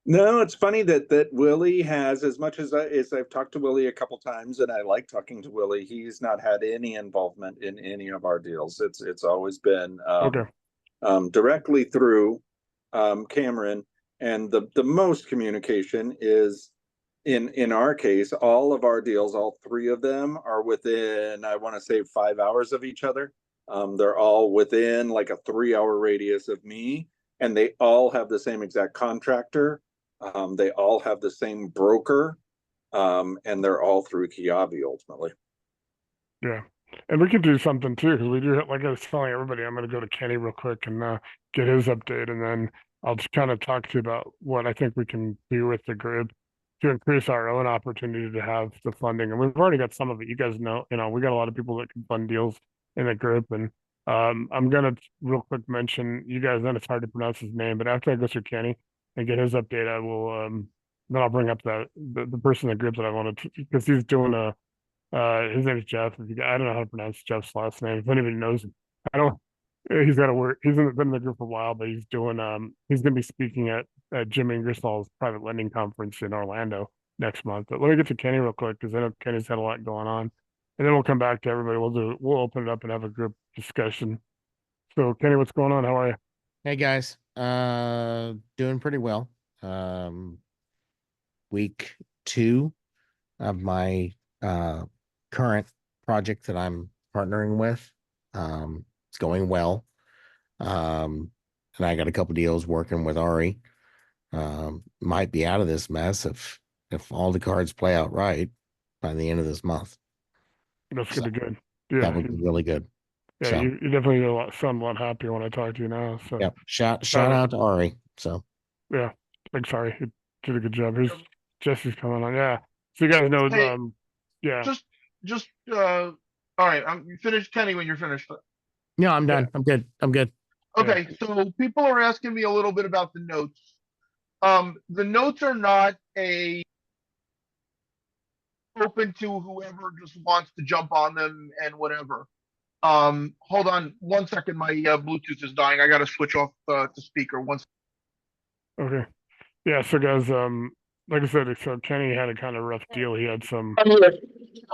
No, it's funny that Willie has, as much as I've talked to Willie a couple times, and I like talking to Willie, he's not had any involvement in any of our deals. It's always been Okay. Directly through Cameron, and the most communication is in our case. All of our deals, all three of them, are within, I want to say, 5 hours of each other. They're all within like a 3 hour radius of me, and they all have the same exact contractor. They all have the same broker, and they're all through Kiavi ultimately. Yeah. And we could do something too, because we do, like I was telling everybody, I'm going to go to Kenny real quick and get his update. And then I'll just kind of talk to you about what I think we can do with the group to increase our own opportunity to have the funding. And we've already got some of it. You guys know, we got a lot of people that can fund deals in the group. And I'm going to real quick mention, you guys know it's hard to pronounce his name, but after I go through Kenny and get his update, I will, then I'll bring up the person in the group that I wanted to, because he's doing his name is Jeff. I don't know how to pronounce Jeff's last name. If anybody knows him, I don't. He's got to work. Been in the group for a while, but he's doing. He's going to be speaking at Jim Ingersoll's private lending conference in Orlando next month. But let me get to Kenny real quick because I know Kenny's had a lot going on, and then we'll come back to everybody. We'll open it up and have a group discussion. So Kenny, what's going on? How are you? Hey guys, doing pretty well. Week 2 of my current project that I'm partnering with. It's going well. And I got a couple deals working with Ari. Might be out of this mess if all the cards play out right by the end of this month. That's So, gonna be good. Yeah, that would be really good. Yeah, So, you definitely sound a lot happier when I talk to you now. So yep. Shout out to Ari. So yeah, like sorry, you did a good job. Here's Jesse's coming on. Yeah, so you guys know, Hey, yeah. Just all right. I'm finished, Kenny. When you're finished. no, I'm done. Yeah. I'm good. Okay, so people are asking me a little bit about the notes. The notes are not open to whoever just wants to jump on them and whatever. Hold on 1 second. My Bluetooth is dying. I got to switch off to speaker. Okay. Yeah. So guys, like I said, so Kenny had a kind of rough deal. He had some.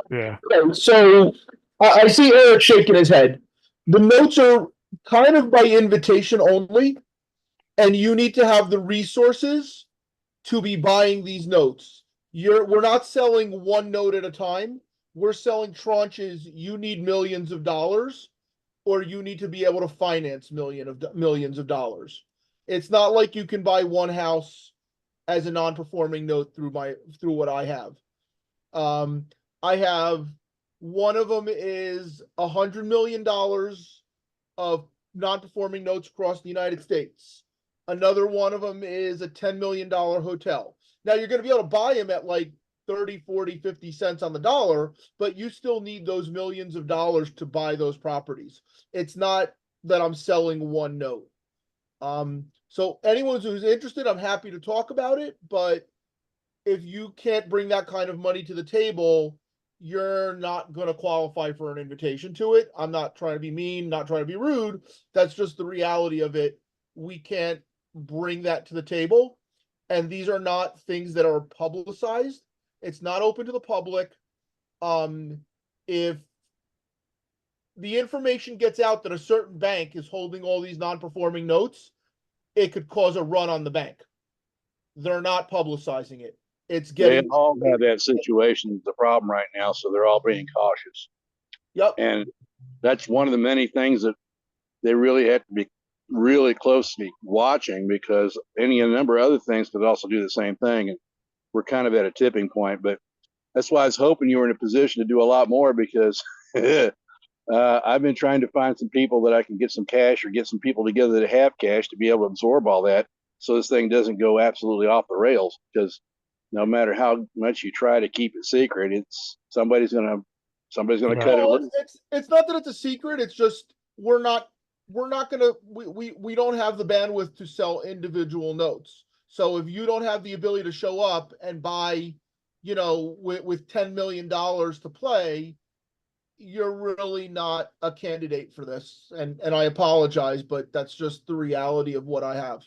Yeah. Okay, so I see Eric shaking his head. The notes are kind of by invitation only, and you need to have the resources to be buying these notes. We're not selling one note at a time. We're selling tranches. You need millions of dollars, or you need to be able to finance millions of dollars. It's not like you can buy one house as a non-performing note through what I have. I have one of them is $100 million of non-performing notes across the United States. Another one of them is a $10 million hotel. Now you're going to be able to buy them at like 30, 40, 50 cents on the dollar, but you still need those millions of dollars to buy those properties. It's not that I'm selling one note. So anyone who's interested, I'm happy to talk about it, but if you can't bring that kind of money to the table, you're not going to qualify for an invitation to it. I'm not trying to be mean, not trying to be rude. That's just the reality of it. We can't bring that to the table. And these are not things that are publicized. It's not open to the public. If the information gets out that a certain bank is holding all these non-performing notes, it could cause a run on the bank. They're not publicizing it. It's getting. They all have that situation, the problem right now, so they're all being cautious. Yep. And that's one of the many things that they really have to be really closely watching, because a number of other things could also do the same thing. And we're kind of at a tipping point, but That's why I was hoping you were in a position to do a lot more because I've been trying to find some people that I can get some cash or get some people together that have cash to be able to absorb all that, so this thing doesn't go absolutely off the rails. Because no matter how much you try to keep it secret, it's somebody's gonna Yeah. cut it Well, loose. it's not that it's a secret. It's just we're not gonna we don't have the bandwidth to sell individual notes. So if you don't have the ability to show up and buy, with $10 million to play, you're really not a candidate for this. And I apologize, but that's just the reality of what I have.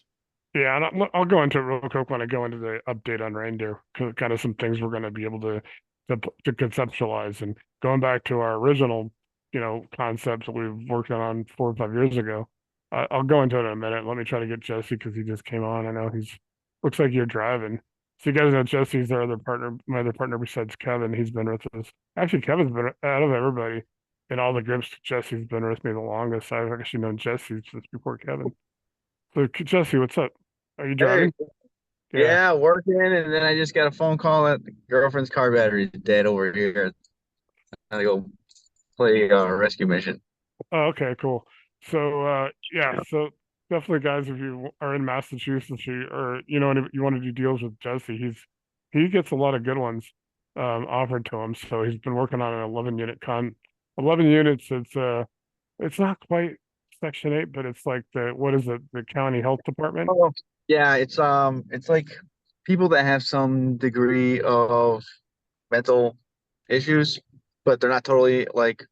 Yeah, and I'll go into it real quick when I go into the update on reindeer, kind of some things we're going to be able to conceptualize. And going back to our original, concepts that we've worked on 4 or 5 years ago, I'll go into it in a minute. Let me try to get Jesse because he just came on. I know looks like you're driving. So you guys know Jesse's our other partner, my other partner besides Kevin. He's been with us. Actually, Kevin's been out of everybody in all the groups. Jesse's been with me the longest. I've actually known Jesse since before Kevin. So Jesse, what's up? Are you Hey, driving? Yeah. yeah, working, and then I just got a phone call that the girlfriend's car battery's dead over here. I gotta go play a rescue mission. Oh, okay, cool. So yeah, so definitely guys, if you are in Massachusetts or and you want to do deals with Jesse, he gets a lot of good ones offered to him. So he's been working on an 11 units. It's not quite Section 8, but it's like what is it, the county health department? Oh, yeah, it's like people that have some degree of mental issues, but they're not totally like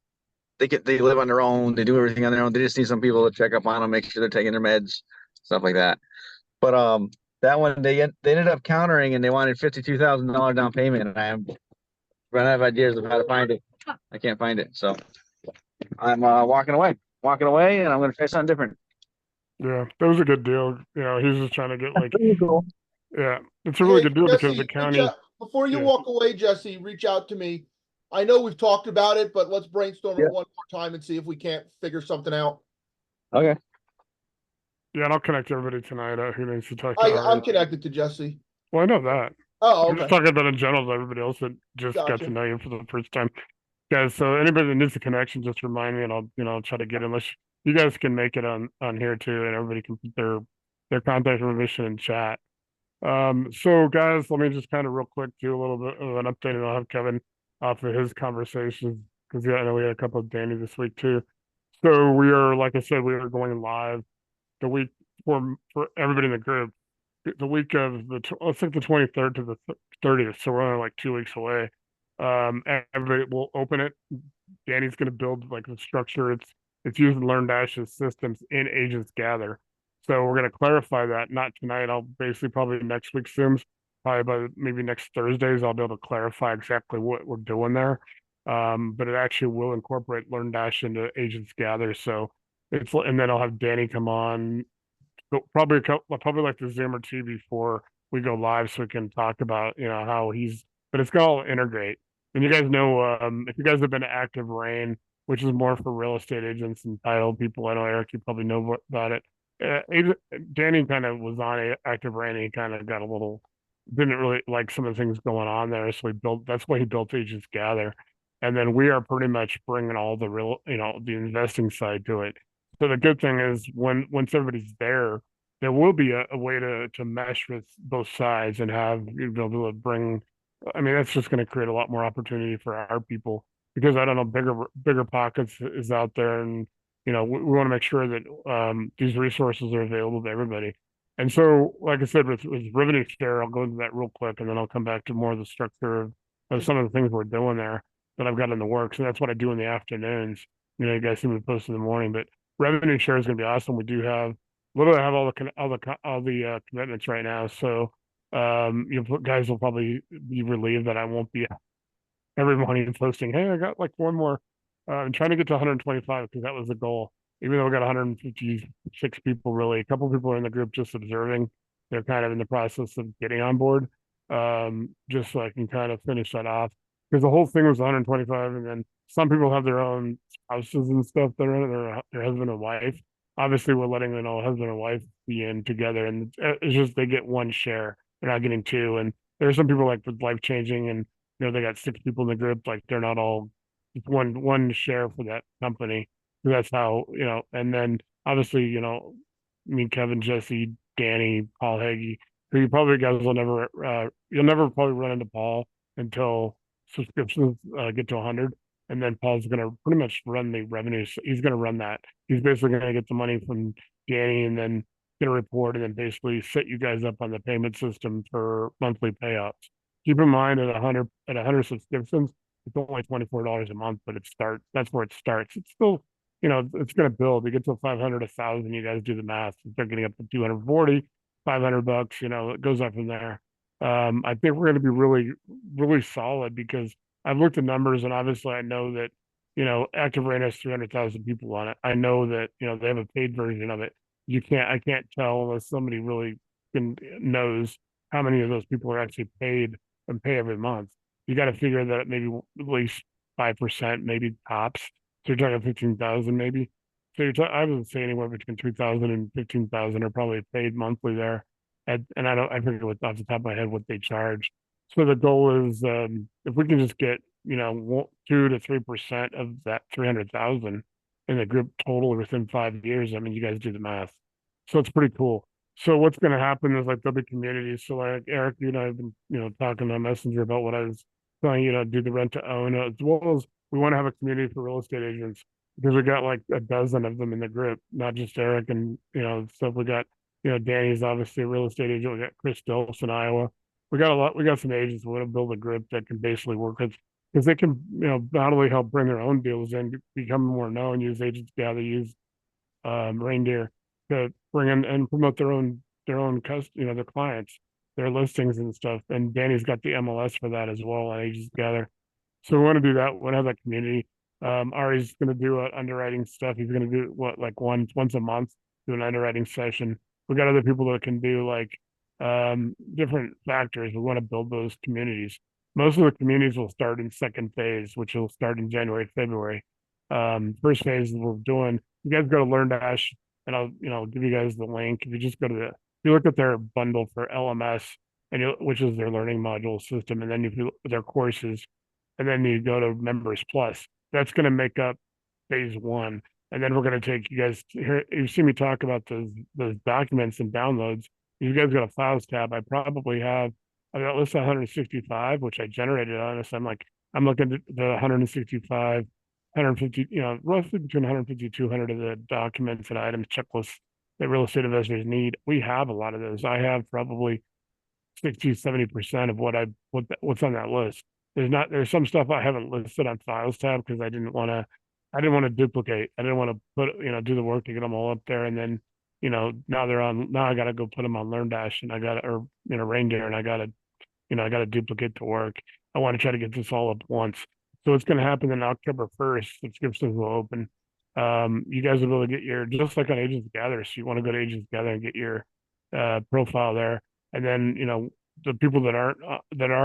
they live on their own, they do everything on their own. They just need some people to check up on them, make sure they're taking their meds, stuff like that. But that one they ended up countering and they wanted $52,000 down payment, and I am running out of ideas of how to find it. I can't find it, so I'm walking away, and I'm gonna try something different. Yeah, that was a good deal. He's just trying to get like, Pretty cool. yeah, it's a really Hey, good deal because the Jesse, county. before you Yeah. walk away, Jesse, reach out to me. I know we've talked about it, but let's brainstorm Yeah. it one more time and see if we can't figure something out. Okay. Yeah, and I'll connect everybody tonight who needs to talk to I'm Ari. connected to Jesse. Well, I know that. Oh, I'm just okay. talking about in general to everybody else that just got Gotcha. to know you for the first time. Guys, so anybody that needs a connection, just remind me and I'll try to get in. Unless you guys can make it on here too, and everybody can put their contact information in chat. So guys, let me just kind of real quick do a little bit of an update, and I'll have Kevin off of his conversations because I know we had a couple of Danny this week too. So we are, like I said, we are going live the week for everybody in the group. The week of let's think the 23rd to the 30th. So we're only like 2 weeks away. Everybody will open it. Danny's going to build like the structure. It's using LearnDash's systems in Agents Gather. So we're going to clarify that. Not tonight. I'll basically probably next week's Zooms, probably by maybe next Thursdays, I'll be able to clarify exactly what we're doing there. But it actually will incorporate LearnDash into Agents Gather. So and then I'll have Danny come on probably like the Zoom or two before we go live so we can talk about how but it's gonna all integrate. And you guys know, if you guys have been to Active Rain, which is more for real estate agents and title people, I know Eric, you probably know about it. Danny kind of was on Active Rain and he kind of got didn't really like some of the things going on there, so that's why he built Agents Gather. And then we are pretty much bringing all the the investing side to it. So the good thing is once everybody's there, there will be a way to mesh with both sides and have be able to bring. I mean, that's just going to create a lot more opportunity for our people because I don't know, bigger pockets is out there, and we want to make sure that these resources are available to everybody. And so, like I said, with revenue share, I'll go into that real quick, and then I'll come back to more of the structure of some of the things we're doing there that I've got in the works, and that's what I do in the afternoons. You guys see me post in the morning, but revenue share is going to be awesome. We do have literally have all the commitments right now, so guys will probably be relieved that I won't be every morning posting. Hey, I got like one more. I'm trying to get to 125 because that was the goal. Even though we got 156 people, really, a couple people are in the group just observing. They're kind of in the process of getting on board, just so I can kind of finish that off because the whole thing was 125, and then some people have their own spouses and stuff that are in it, their husband and wife. Obviously, we're letting them know husband and wife be in together, and it's just they get one share. They're not getting two. And there's some people like with life changing and they got 6 people in the group, like they're not all it's one share for that company. So that's how, and then obviously, me, Kevin, Jesse, Danny, Paul Hagee, who you probably guys will never you'll never probably run into Paul until subscriptions get to 100. And then Paul's going to pretty much run the revenues. He's going to run that. He's basically going to get the money from Danny and then get a report and then basically set you guys up on the payment system for monthly payouts. Keep in mind at 100 subscriptions, it's only $24 a month, but that's where it starts. It's still, it's going to build. You get to 500, 1,000, you guys do the math. You start getting up to 240, $500, it goes up from there. I think we're going to be really, really solid because I've looked at numbers and obviously I know that, Active Rain has 300,000 people on it. I know that, they have a paid version of it. I can't tell unless somebody really knows how many of those people are actually paid and pay every month. You got to figure that maybe at least 5%, maybe tops. So you're talking 15,000 maybe. So I would say anywhere between 3,000 and 15,000 are probably paid monthly there. And I forget off the top of my head what they charge. So the goal is if we can just get 2 to 3% of that 300,000 in the group total within 5 years. I mean, you guys do the math. So it's pretty cool. So what's going to happen is like there'll be communities. So like Eric, you and I have been, talking on Messenger about what I was telling you to do the rent to own, as well as we want to have a community for real estate agents because we got like a dozen of them in the group, not just Eric and, stuff. We got, Danny's obviously a real estate agent. We got Chris Dills in Iowa. We got some agents. We want to build a group that can basically work with because they can, not only help bring their own deals in, become more known, use agents gather, use reindeer to bring in and promote their clients, their listings and stuff. And Danny's got the MLS for that as well on Agents Gather. So we want to do that. We want to have that community. Ari's going to do underwriting stuff. He's going to do like once a month, do an underwriting session. We got other people that can do like different factors. We want to build those communities. Most of the communities will start in second phase, which will start in January, February. First phase we're doing. You guys go to LearnDash, and I'll give you guys the link. If you just go to if you look at their bundle for LMS, which is their learning module system, and then if you look at their courses, and then you go to Members Plus, that's going to make up phase 1. And then we're going to take you guys here. You've seen me talk about those documents and downloads. You guys got a files tab. I've got list 165, which I generated on this. I'm looking at the 165, 150, roughly between 150 to 200 of the documents and items, checklists that real estate investors need. We have a lot of those. I have probably 60, 70% of what's on that list. There's some stuff I haven't listed on files tab because I didn't want to duplicate. I didn't want to do the work to get them all up there. And then, now I got to go put them on LearnDash and Reindeer, and I got to duplicate the work. I want to try to get this all up once. So it's going to happen on October 1st. Subscriptions will open. You guys will be able to get just like on Agents Gather. So you want to go to Agents Gather and get your profile there. And then, the people that are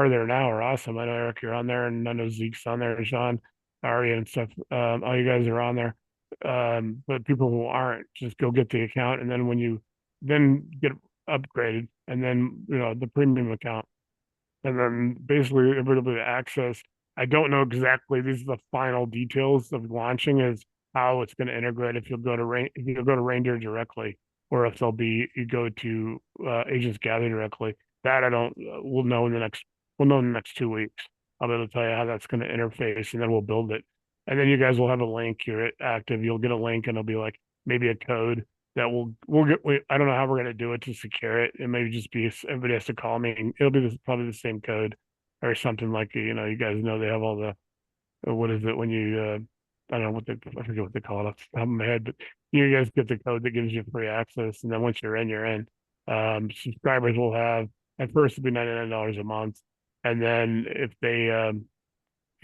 there now are awesome. I know Eric, you're on there, and I know Zeke's on there, and Sean, Ari, and stuff. All you guys are on there. But people who aren't, just go get the account, and then when you then get upgraded, and then the premium account, and then basically everybody will be access. I don't know exactly. These are the final details of launching is how it's going to integrate. If you'll go to Reindeer directly, or if you go to Agents Gather directly. That we'll know in the next 2 weeks. I'll be able to tell you how that's going to interface, and then we'll build it. And then you guys will have a link. You're active. You'll get a link, and it'll be like maybe a code that we'll get. I don't know how we're going to do it to secure it. It may just be everybody has to call me, and it'll be probably the same code or something like you guys know they have all the what is it when you I don't know I forget what they call it off the top of my head, but you guys get the code that gives you free access, and then once you're in. Subscribers will have. At first, it'd be $99 a month, and then if they,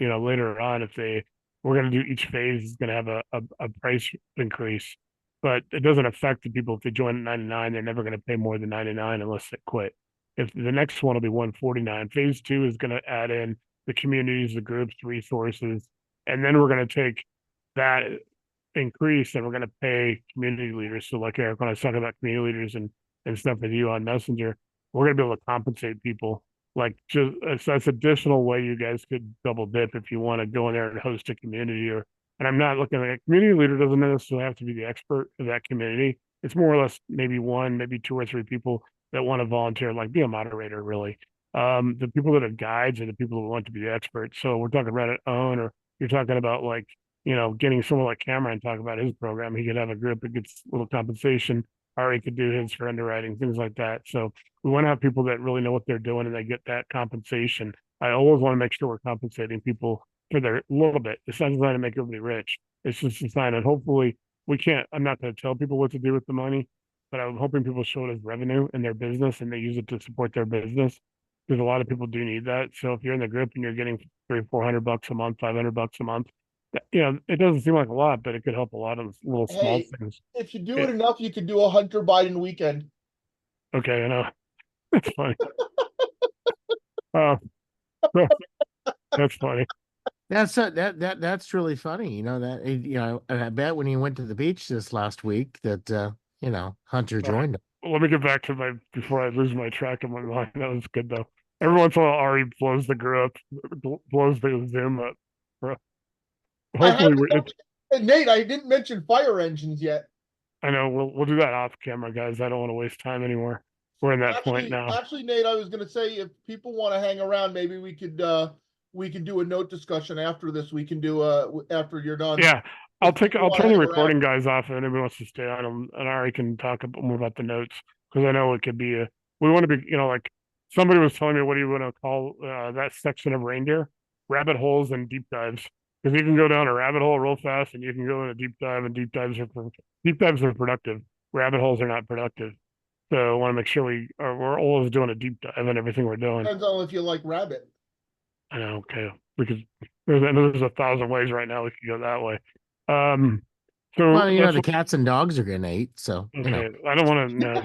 later on, we're going to do each phase is going to have a price increase, but it doesn't affect the people if they join at 99. They're never going to pay more than 99 unless they quit. If the next one will be 149. Phase 2 is going to add in the communities, the groups, resources, and then we're going to take that increase and we're going to pay community leaders. So, like Eric, when I was talking about community leaders and stuff with you on Messenger. We're going to be able to compensate people like just that's additional way you guys could double dip if you want to go in there and host a community. Or and I'm not looking at a community leader doesn't necessarily have to be the expert of that community. It's more or less maybe one, maybe two or three people that want to volunteer, like be a moderator really. The people that are guides are the people who want to be the experts. So we're talking Reddit own, or you're talking about like, getting someone like Cameron talk about his program. He could have a group that gets a little compensation. Ari could do his for underwriting, things like that. So we want to have people that really know what they're doing and they get that compensation. I always want to make sure we're compensating people for their little bit. It's not designed to make everybody rich. It's just designed, and hopefully we can't. I'm not going to tell people what to do with the money, but I'm hoping people show it as revenue in their business and they use it to support their business, because a lot of people do need that. So if you're in the group and you're getting 300-400 bucks a month, 500 bucks a month, it doesn't seem like a lot, but it could help a lot of little small Hey, things. if you do it enough, you could do a Hunter Biden weekend. Okay, I know. That's funny. Uh, that's funny. That's really funny. I bet when he went to the beach this last week that Hunter joined him. Let me get back to before I lose my track of my mind. That was good though. Every once in a while, Ari blows the group, blows the Zoom up. Hopefully, And Nate, I didn't mention fire engines yet. I know we'll do that off camera, guys. I don't want to waste time anymore. We're in that point now. Actually, Nate, I was gonna say if people want to hang around, maybe we could do a note discussion after this. We can do after you're done. Yeah, I'll turn the recording guys off if anybody wants to stay on, and Ari can talk more about the notes, because I know it could be we want to be, like somebody was telling me, what do you want to call that section of reindeer? Rabbit holes and deep dives. Because you can go down a rabbit hole real fast and you can go in a deep dive, and deep dives are productive. Rabbit holes are not productive. So I want to make sure we're always doing a deep dive on everything we're doing. Depends on if you like rabbit. I know, okay. Because there's 1,000 ways right now we could go that way. So the cats and dogs are getting ate, so okay. I don't want to know.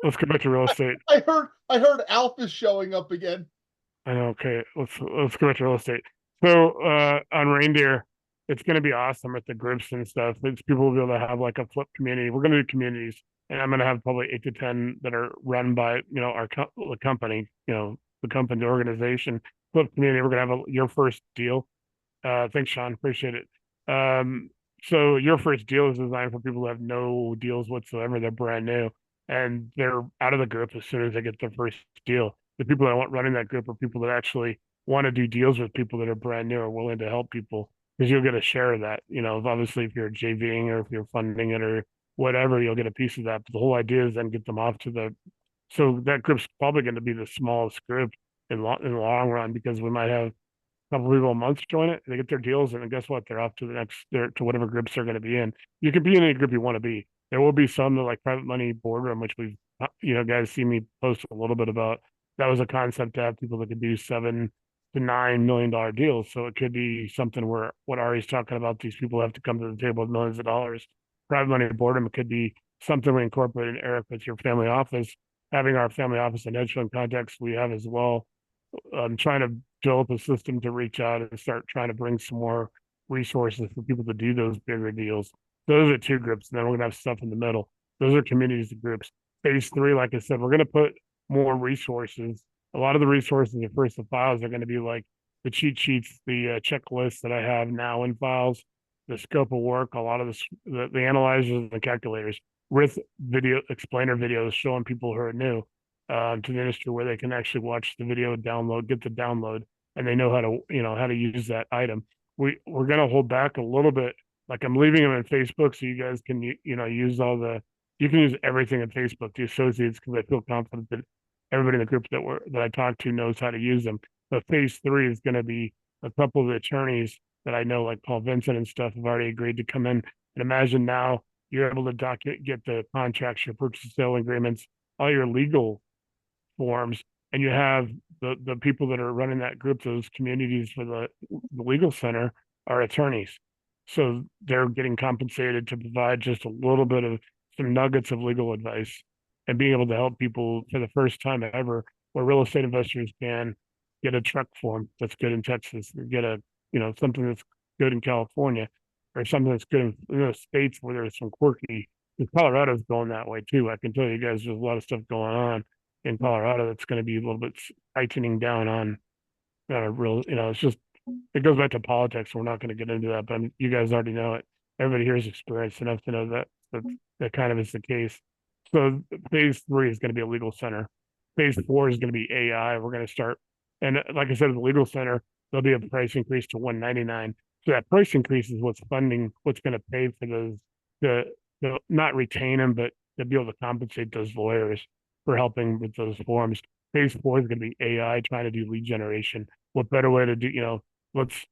Let's go back to real estate. I heard Alf is showing up again. I know, okay. Let's go back to real estate. So on reindeer, it's going to be awesome with the groups and stuff. People will be able to have like a flip community. We're going to do communities, and I'm going to have probably 8 to 10 that are run by the company, the company, the organization. Flip community. We're going to have your first deal. Thanks, Sean. Appreciate it. So your first deal is designed for people who have no deals whatsoever. They're brand new and they're out of the group as soon as they get their first deal. The people that want running that group are people that actually want to do deals with people that are brand new or willing to help people, because you'll get a share of that. Obviously if you're JVing or if you're funding it or whatever, you'll get a piece of that. But the whole idea is then get them off to so that group's probably going to be the smallest group in the long run, because we might have couple people a month join it, they get their deals, and then guess what? They're off to the next, to whatever groups they're going to be in. You can be in any group you want to be. There will be some that like private money boardroom, which we've, guys see me post a little bit about. That was a concept to have people that could do $7 to $9 million deals. So it could be something where what Ari's talking about, these people have to come to the table with millions of dollars. Private money boardroom, it could be something we incorporate in Eric with your family office, having our family office and hedge fund contacts we have as well. I'm trying to develop a system to reach out and start trying to bring some more resources for people to do those bigger deals. Those are 2 groups, and then we're gonna have stuff in the middle. Those are communities and groups. Phase 3, like I said, we're gonna put more resources. A lot of the resources in first the files are going to be like the cheat sheets, the checklists that I have now in files, the scope of work, a lot of the analyzers and the calculators with video explainer videos showing people who are new to the industry, where they can actually watch the video, get the download, and they know how to use that item. We're going to hold back a little bit. Like I'm leaving them in Facebook so you guys can use you can use everything in Facebook, the associates, because I feel confident that everybody in the group that I talked to knows how to use them. But phase 3 is going to be a couple of the attorneys that I know, like Paul Vincent and stuff, have already agreed to come in. And imagine now you're able to get the contracts, your purchase and sale agreements, all your legal forms, and you have the people that are running that group, those communities for the legal center, are attorneys. So they're getting compensated to provide just a little bit of some nuggets of legal advice and being able to help people for the first time ever, where real estate investors can get a truck form that's good in Texas, or get something that's good in California, or something that's good in states where there's some quirky. Colorado's going that way too. I can tell you guys, there's a lot of stuff going on in Colorado that's going to be a little bit tightening down on real, it's just, it goes back to politics. We're not going to get into that, but you guys already know it. Everybody here is experienced enough to know that kind of is the case. So phase 3 is going to be a legal center. Phase 4 is going to be AI. We're going to start, and like I said, the legal center, there'll be a price increase to 199. So that price increase is what's funding, what's going to pay for those, to not retain them, but to be able to compensate those lawyers for helping with those forms. Phase 4 is going to be AI trying to do lead generation. What better way to do, let's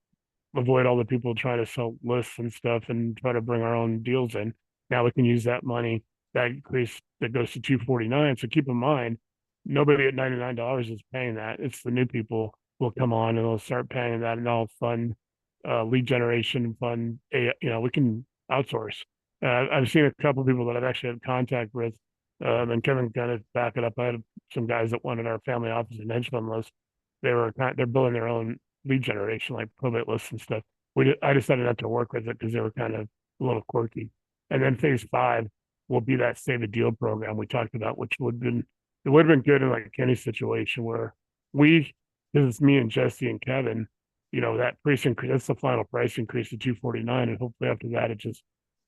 avoid all the people trying to sell lists and stuff and try to bring our own deals in. Now we can use that money, that increase that goes to 249. So keep in mind, nobody at $99 is paying that. It's the new people will come on and they'll start paying that, and I'll fund lead generation, fund we can outsource. I've seen a couple of people that I've actually had contact with, and Kevin kind of back it up. I had some guys that wanted our family office and hedge fund list. They're building their own lead generation, like probate lists and stuff. I decided not to work with it because they were kind of a little quirky. And then phase 5 will be that save a deal program we talked about, which would have been good in like Kenny's situation where because it's me and Jesse and Kevin, that price increase, that's the final price increase to 249. And hopefully after that, it just,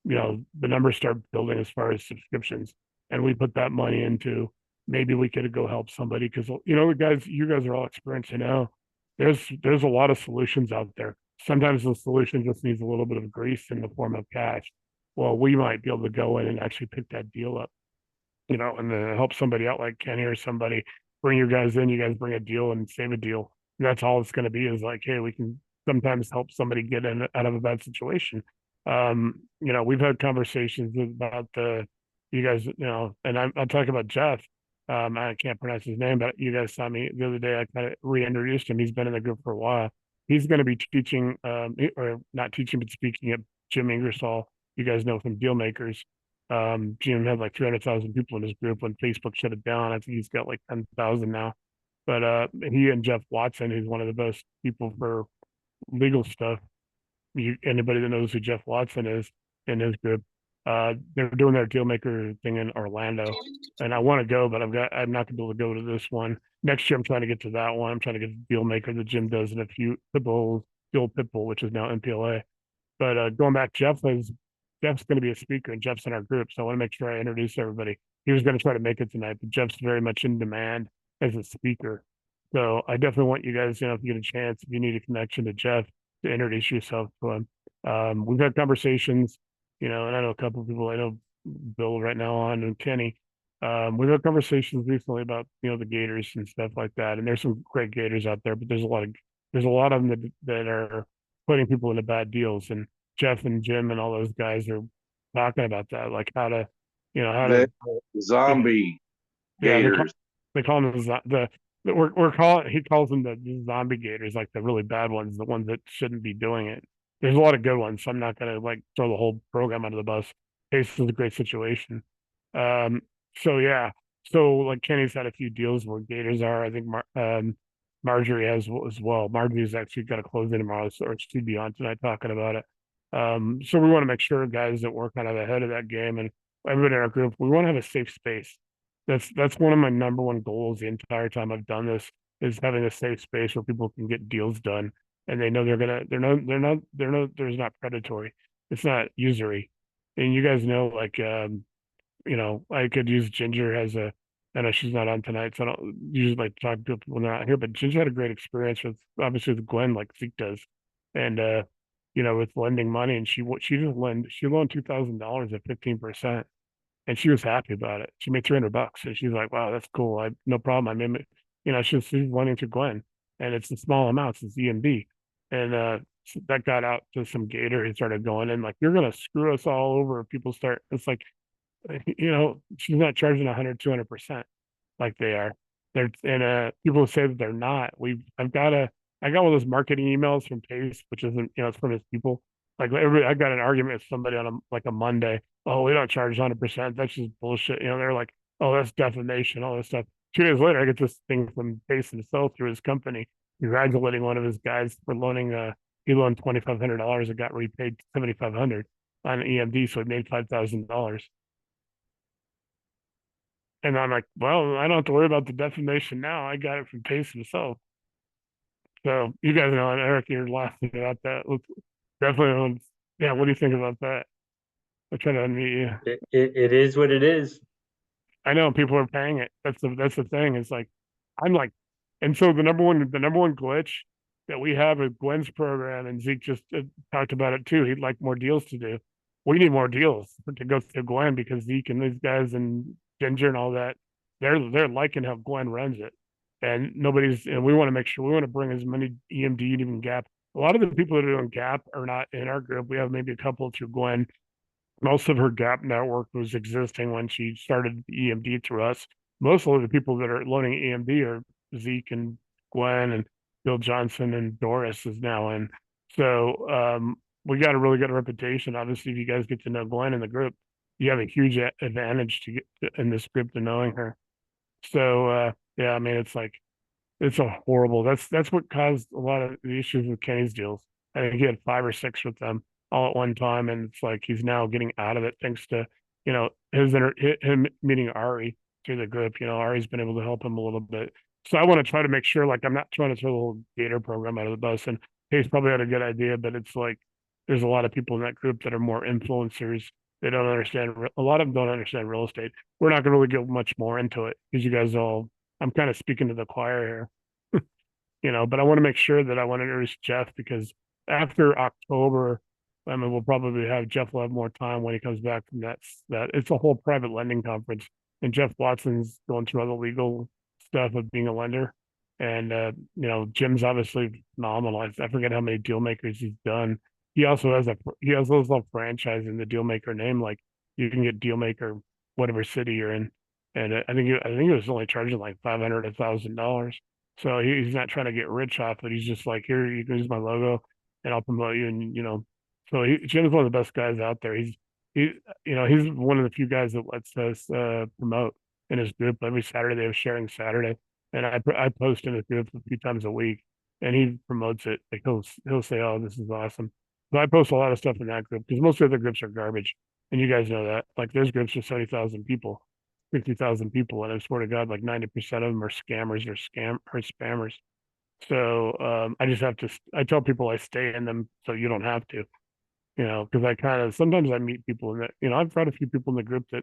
the numbers start building as far as subscriptions. And we put that money into, maybe we could go help somebody because, you guys are all experienced, there's a lot of solutions out there. Sometimes the solution just needs a little bit of grease in the form of cash. Well, we might be able to go in and actually pick that deal up, and then help somebody out like Kenny or somebody, bring you guys in, you guys bring a deal and save a deal. And that's all it's going to be is like, hey, we can sometimes help somebody get out of a bad situation. We've had conversations about you guys, and I'll talk about Jeff. I can't pronounce his name, but you guys saw me the other day. I kind of reintroduced him. He's been in the group for a while. He's going to be teaching, or not teaching, but speaking at Jim Ingersoll. You guys know from Dealmakers. Jim had like 300,000 people in his group when Facebook shut it down. I think he's got like 10,000 now. But he and Jeff Watson, who's one of the best people for legal stuff. Anybody that knows who Jeff Watson is in his group, they're doing their Dealmaker thing in Orlando, and I want to go, but I'm not gonna be able to go to this one next year. I'm trying to get to that one. I'm trying to get the Dealmaker that Jim does in a few Pitbull, the old Pitbull, which is now MPLA. But going back, Jeff's going to be a speaker, and Jeff's in our group, so I want to make sure I introduce everybody. He was going to try to make it tonight, but Jeff's very much in demand as a speaker. So I definitely want you guys, if you get a chance, if you need a connection to Jeff, to introduce yourself to him. We've had conversations, and I know a couple of people. I know Bill right now on and Kenny. We've had conversations recently about the Gators and stuff like that. And there's some great Gators out there, but there's a lot of them that are putting people into bad deals. And Jeff and Jim and all those guys are talking about that, like how to zombie Gators. They call them he calls them the zombie Gators, like the really bad ones, the ones that shouldn't be doing it. There's a lot of good ones, so I'm not gonna like throw the whole program under the bus. Pace is a great situation. So yeah, so like Kenny's had a few deals where Gators are. I think Marjorie has as well. Marjorie's actually got to close in tomorrow, so she'd be on tonight talking about it. So we want to make sure, guys, that we're kind of ahead of that game, and everybody in our group, we want to have a safe space. That's one of my number one goals the entire time I've done this, is having a safe space where people can get deals done, and they know there's not predatory, it's not usury, and you guys know, like, I could use Ginger as I know she's not on tonight, so I don't usually like to talk to people when they're not here, but Ginger had a great experience obviously with Glenn, like Zeke does, and with lending money, and she loaned $2,000 at 15%. And she was happy about it. She made $300, and she's like, "Wow, that's cool. No problem." I mean, she's wanting to Glenn, and it's the small amounts. It's EMB, and so that got out to some Gator. He started going in like, "You're gonna screw us all over if people start." It's like, she's not charging 100, 200% like they are. People say that they're not. I got one of those marketing emails from Pace, which isn't, it's from his people. Like I got an argument with somebody on a Monday. Oh, we don't charge 100%. That's just bullshit. They're like, oh, that's defamation, all this stuff. 2 days later, I get this thing from Pace and Sell through his company, congratulating one of his guys for loaning. He loaned $2,500 and got repaid $7,500 on EMD, so he made $5,000. And I'm like, well, I don't have to worry about the defamation now. I got it from Pace himself. So you guys know, and Eric, you're laughing about that. Definitely, yeah. What do you think about that? I'm trying to unmute you. It is what it is. I know people are paying it. That's the thing. It's like I'm like, and so the number one glitch that we have with Gwen's program, and Zeke just talked about it too. He'd like more deals to do. We need more deals to go through Gwen because Zeke and these guys and Ginger and all that, they're liking how Gwen runs it, and we want to make sure we want to bring as many EMD and even Gap. A lot of the people that are doing Gap are not in our group. We have maybe a couple through Gwen. Most of her Gap network was existing when she started EMD through us. Most of the people that are loading EMD are Zeke and Gwen and Bill Johnson and Doris is now in. So we got a really good reputation. Obviously, if you guys get to know Gwen in the group, you have a huge advantage in this group to knowing her. So yeah, I mean, it's a horrible. That's what caused a lot of the issues with Kenny's deals. I think he had 5 or 6 with them all at one time, and it's like he's now getting out of it thanks to him meeting Ari through the group. Ari's been able to help him a little bit. So I want to try to make sure, like, I'm not trying to throw the whole Gator program out of the bus. And he's probably had a good idea, but it's like there's a lot of people in that group that are more influencers. They don't understand. A lot of them don't understand real estate. We're not going to really go much more into it because you guys all. I'm kind of speaking to the choir here. But I want to make sure that I want to introduce Jeff because after October, I mean, we'll probably have Jeff will have more time when he comes back from that. It's a whole private lending conference, and Jeff Watson's going through all the legal stuff of being a lender, and Jim's obviously phenomenal. I forget how many deal makers he's done. He also has a franchise in the deal maker name. Like you can get deal maker whatever city you're in, and I think he was only charging like $500, $1,000. So he's not trying to get rich off it. He's just like, here, you can use my logo and I'll promote you. And, so Jim's one of the best guys out there. He's one of the few guys that lets us promote in his group. Every Saturday they have sharing Saturday. And I post in his group a few times a week and he promotes it. Like he'll say, oh, this is awesome. So I post a lot of stuff in that group because most of the other groups are garbage. And you guys know that. Like there's groups with 70,000 people. 50,000 people, and I swear to God, like 90% of them are scammers or spammers. So I just have to. I tell people I stay in them, so you don't have to. Because I kind of sometimes I meet people in that. I've got a few people in the group that,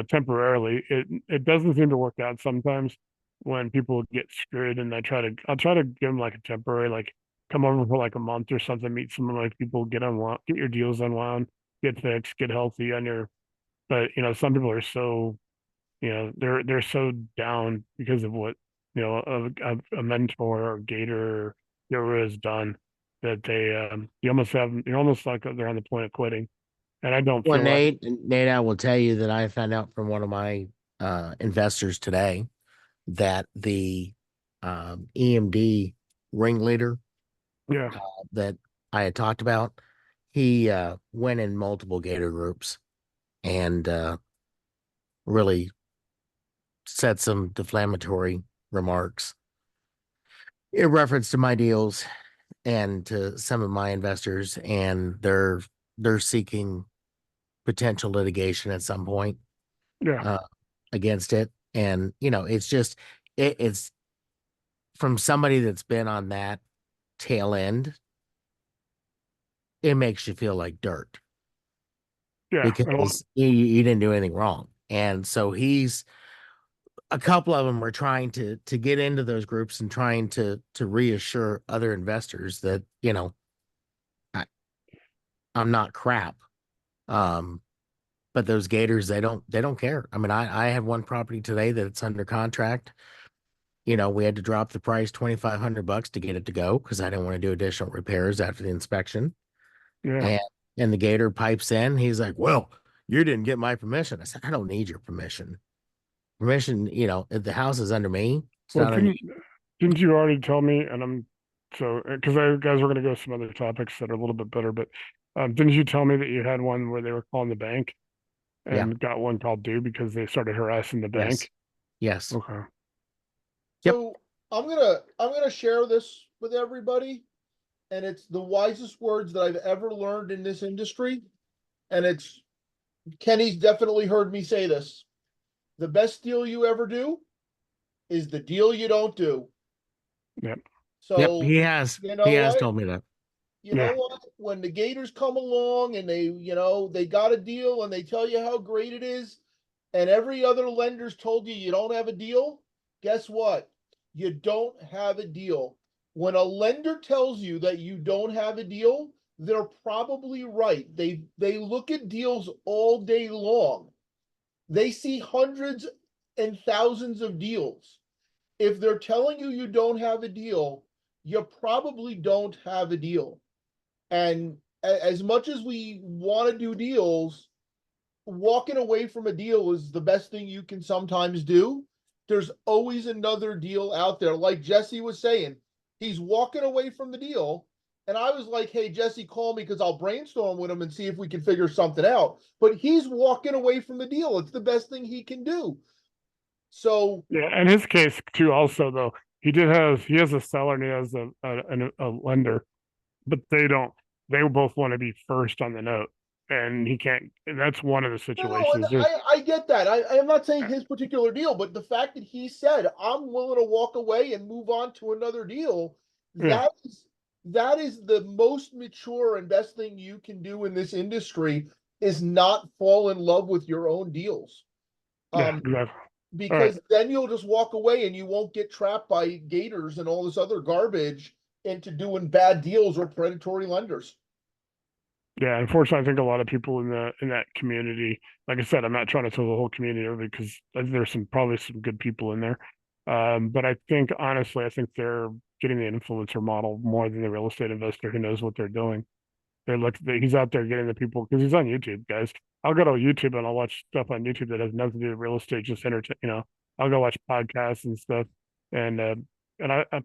temporarily it doesn't seem to work out sometimes when people get screwed, and I'll try to give them like a temporary like come over for like a month or something, meet some of my people, get your deals unwound, get fixed, get healthy on your. But some people are so they're so down because of what a mentor or Gator or Guru has done that you're almost like they're on the point of quitting, and I don't Well, feel like Nate, I will tell you that I found out from one of my investors today that the EMD ringleader yeah that I had talked about, he went in multiple Gator groups and really said some defamatory remarks in reference to my deals and to some of my investors, and they're seeking potential litigation at some point yeah uh, against it. And it's just it's from somebody that's been on that tail end. It makes you feel like dirt yeah and because you didn't do anything wrong. And so a couple of them are trying to get into those groups and trying to reassure other investors that I'm not crap. But those Gators, they don't care. I mean, I have one property today that's under contract. We had to drop the price $2,500 to get it to go because I didn't want to do additional repairs after the inspection. yeah And the Gator pipes in. He's like, "Well, you didn't get my permission." I said, "I don't need your permission. Permission, if the house is under me, it's well not under didn't you already tell me, and I'm so because I guys were going to go some other topics that are a little bit better, but didn't you tell me that you had one where they were calling the bank Yeah. and got one called due because they started harassing the Yes. bank? Yes. Okay. Yep. So I'm gonna share this with everybody, and it's the wisest words that I've ever learned in this industry, and it's Kenny's definitely heard me say this. the best deal you ever do is the deal you don't do. Yep. Yep, So, he has. you He know has what? told me that. You know what? When the Gators come along and they got a deal and they tell you how great it is, and every other lender's told you you don't have a deal, guess what? You don't have a deal. When a lender tells you that you don't have a deal, they're probably right. They look at deals all day long. They see hundreds and thousands of deals. If they're telling you you don't have a deal, you probably don't have a deal. And as much as we want to do deals, walking away from a deal is the best thing you can sometimes do. There's always another deal out there. Like Jesse was saying, he's walking away from the deal. And I was like, hey, Jesse, call me because I'll brainstorm with him and see if we can figure something out. But he's walking away from the deal. It's the best thing he can do. So, Yeah, in his case too, also though, he has a seller and he has a lender, but they don't. They both want to be first on the note, and he can't. And that's one of the no, and situations. There's I get that. I'm not saying his particular deal, but the fact that he said, I'm willing to walk away and move on to another deal, Yeah. that is the most mature and best thing you can do in this industry is not fall in love with your own deals. Yeah, exactly. All right. Because then you'll just walk away and you won't get trapped by gators and all this other garbage into doing bad deals or predatory lenders. Yeah, unfortunately, I think a lot of people in that community, like I said, I'm not trying to tell the whole community over because there's probably some good people in there. But I think honestly, I think they're getting the influencer model more than the real estate investor who knows what they're doing. He's out there getting the people because he's on YouTube, guys. I'll go to YouTube and I'll watch stuff on YouTube that has nothing to do with real estate, just entertain. I'll go watch podcasts and stuff, and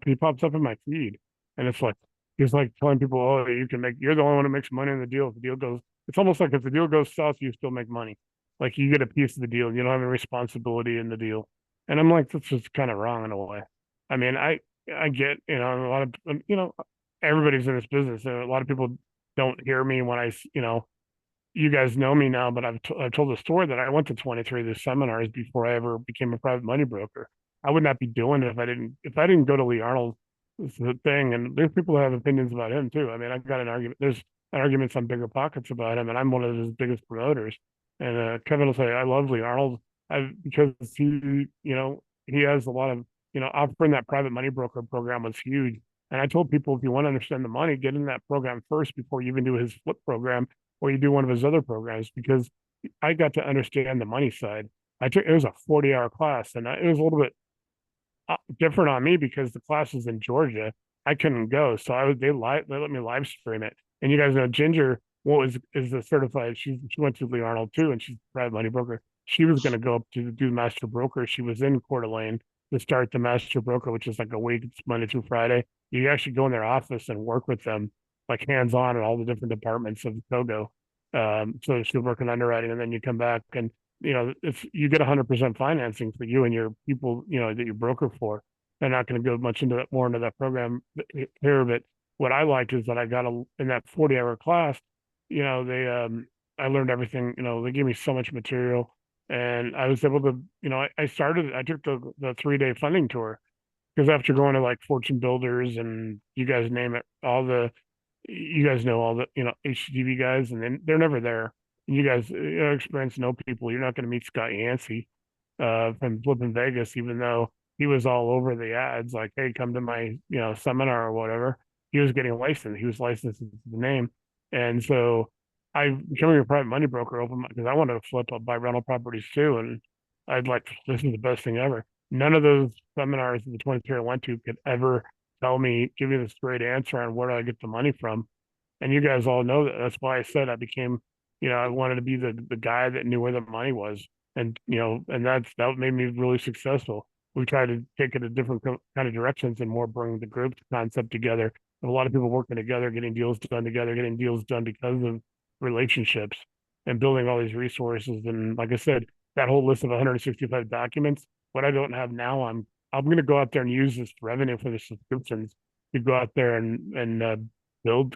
he pops up in my feed, and it's like he's like telling people, "Oh, you're the only one who makes money in the deal. If the deal goes, it's almost like if the deal goes south, you still make money. Like you get a piece of the deal, you don't have any responsibility in the deal." And I'm like, that's just kind of wrong in a way. I mean, I get a lot of everybody's in this business, and a lot of people don't hear me when you guys know me now, but I've told the story that I went to 23 of the seminars before I ever became a private money broker. I would not be doing it if I didn't go to Lee Arnold. It's the thing, and there's people that have opinions about him too. I mean, I've got an argument. There's an argument on Bigger Pockets about him, and I'm one of his biggest promoters. And Kevin will say, I love Lee Arnold because he has a lot of offering that private money broker program was huge. And I told people if you want to understand the money, get in that program first before you even do his flip program or you do one of his other programs because I got to understand the money side. It was a 40-hour class and it was a little bit different on me because the class was in Georgia. I couldn't go, so they let me live stream it. And you guys know Ginger, is the certified. She went to Lee Arnold too, and she's a private money broker. She was going to go up to do master broker. She was in Coeur d'Alene to start the master broker, which is like a week. It's Monday through Friday. You actually go in their office and work with them, like hands on in all the different departments of Togo. So she'll work in underwriting, and then you come back and you get 100% financing for you and your people, that you broker for. They're not going to go much more into that program here, but what I liked is that I got in that 40-hour class, they I learned everything. They gave me so much material, and I was able to, I took the 3-day funding tour because after going to like Fortune Builders and you guys name it, you guys know all the HGTV guys, and then they're never there. You guys experience know people. You're not going to meet Scott Yancey from Flippin' Vegas, even though he was all over the ads, like, "Hey, come to my seminar or whatever." He was getting licensed. He was licensed with the name, and so I becoming a private money broker open because I wanted to flip up buy rental properties too, and this is the best thing ever. None of those seminars in the 23 I went to could ever give me the straight answer on where do I get the money from. And you guys all know that. That's why I said I became, I wanted to be the guy that knew where the money was. And, and that made me really successful. We tried to take it a different kind of directions and more bring the group concept together. And a lot of people working together, getting deals done together, getting deals done because of relationships and building all these resources. And like I said, that whole list of 165 documents, what I don't have now, I'm going to go out there and use this revenue for the subscriptions to go out there and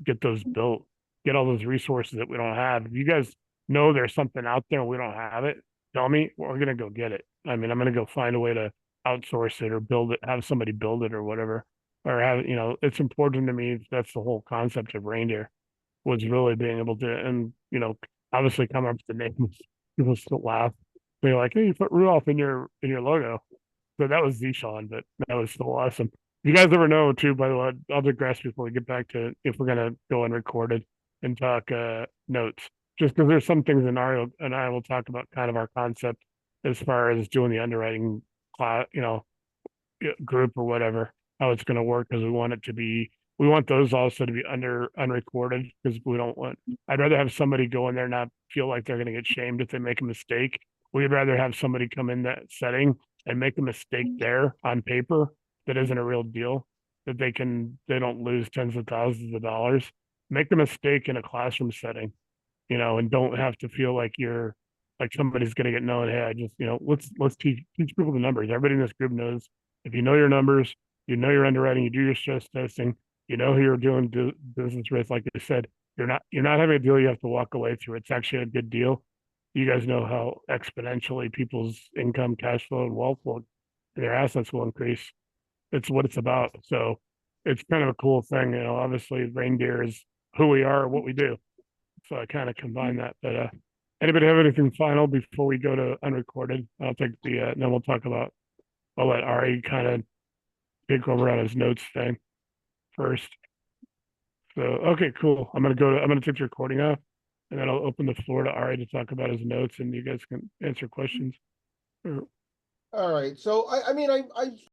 get those built, get all those resources that we don't have. If you guys know there's something out there and we don't have it, tell me, we're gonna go get it. I mean, I'm gonna go find a way to outsource it or build it, have somebody build it or whatever. Or have, it's important to me. That's the whole concept of reindeer, was really being able to, and obviously come up with the names. People still laugh. They're like, "Hey, you put Rudolph in your logo." So that was Zishan, but that was still awesome. If you guys ever know too, by the way, I'll digress before we get back to if we're gonna go unrecorded and talk notes. Just because there's some things in Ari and I will talk about kind of our concept as far as doing the underwriting class, group or whatever, how it's going to work, because we want those also to be unrecorded, because we don't want, I'd rather have somebody go in there and not feel like they're going to get shamed if they make a mistake. We'd rather have somebody come in that setting and make a mistake there on paper that isn't a real deal, that they don't lose tens of thousands of dollars. Make a mistake in a classroom setting, and don't have to feel like you're like somebody's going to get known. Hey, I just, let's teach people the numbers. Everybody in this group knows, if you know your numbers, you know your underwriting, you do your stress testing, you know who you're doing business with. Like I said, you're not having a deal you have to walk away through. It's actually a good deal. You guys know how exponentially people's income, cash flow, and wealth will, their assets will increase. It's what it's about. So it's kind of a cool thing. Obviously reindeer is who we are, what we do. So I kind of combine that. But anybody have anything final before we go to unrecorded? I'll take then we'll talk about, I'll let Ari kind of take over on his notes thing first. So, okay, cool. I'm gonna take the recording off, and then I'll open the floor to Ari to talk about his notes, and you guys can answer questions. All right. So I mean, I